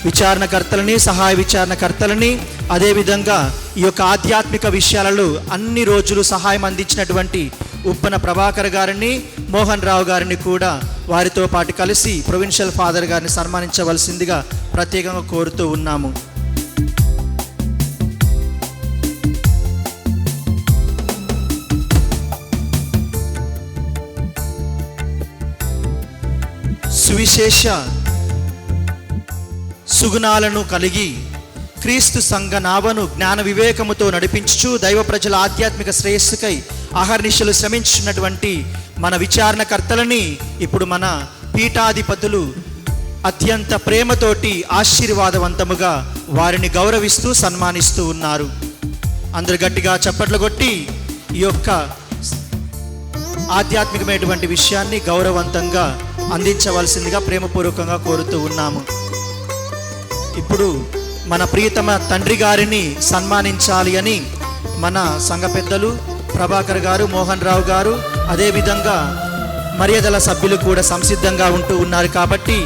విచారణకర్తలని, సహాయ విచారణకర్తలని, అదేవిధంగా ఈ యొక్క ఆధ్యాత్మిక విషయాలలో అన్ని రోజులు సహాయం అందించినటువంటి ఉప్పన ప్రభాకర్ గారిని, మోహన్ రావు గారిని కూడా వారితో పాటు కలిసి ప్రొవిన్షియల్ ఫాదర్ గారిని సన్మానించవలసిందిగా ప్రత్యేకంగా కోరుతూ ఉన్నాము. సువిశేష సుగుణాలను కలిగి క్రీస్తు సంఘ నావను జ్ఞాన వివేకముతో నడిపించుచు దైవ ప్రజల ఆధ్యాత్మిక శ్రేయస్సుకై అహర్నిశలు శ్రమించున్నటువంటి మన విచారణకర్తలని ఇప్పుడు మన పీఠాధిపతులు అత్యంత ప్రేమతోటి ఆశీర్వాదవంతముగా వారిని గౌరవిస్తూ సన్మానిస్తూ ఉన్నారు. అందరు గట్టిగా చప్పట్లు కొట్టి ఈ యొక్క ఆధ్యాత్మికమైనటువంటి విషయాన్ని గౌరవవంతంగా అందించవలసిందిగా ప్రేమపూర్వకంగా కోరుతూ ఉన్నాము. ఇప్పుడు మన ప్రియతమ తండ్రి గారిని సన్మానించాలి అని మన సంఘ పెద్దలు ప్రభాకర్ గారు, మోహన్ రావు గారు, అదేవిధంగా మర్యాదల సభ్యులు కూడా సంసిద్ధంగా ఉంటూ ఉన్నారు. కాబట్టి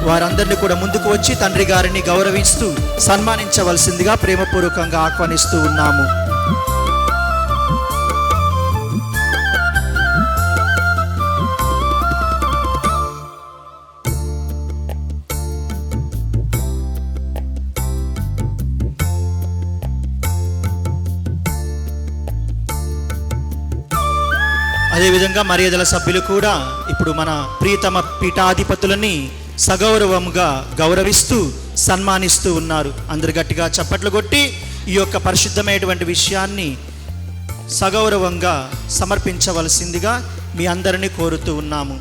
వారందరినీ కూడా ముందుకు వచ్చి తండ్రి గారిని గౌరవిస్తూ సన్మానించవలసిందిగా ప్రేమపూర్వకంగా ఆహ్వానిస్తూ ఉన్నాము. అదేవిధంగా మర్యాదల సభ్యులు కూడా ఇప్పుడు మన ప్రియతమ పీఠాధిపతులని సగౌరవంగా గౌరవిస్తూ సన్మానిస్తూ ఉన్నారు. అందరు గట్టిగా చప్పట్లు కొట్టి ఈ యొక్క పరిశుద్ధమైనటువంటి విషయాన్ని సగౌరవంగా సమర్పించవలసిందిగా మీ అందరినీ కోరుతూ ఉన్నాము.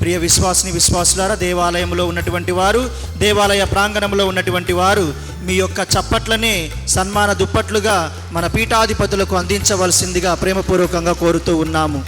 ప్రియ విశ్వాసులారా, దేవాలయంలో ఉన్నటువంటి వారు, దేవాలయ ప్రాంగణంలో ఉన్నటువంటి వారు మీ యొక్క చప్పట్లనే సన్మాన దుప్పట్లుగా మన పీఠాధిపతులకు అందించవలసిందిగా ప్రేమపూర్వకంగా కోరుతూ ఉన్నాము.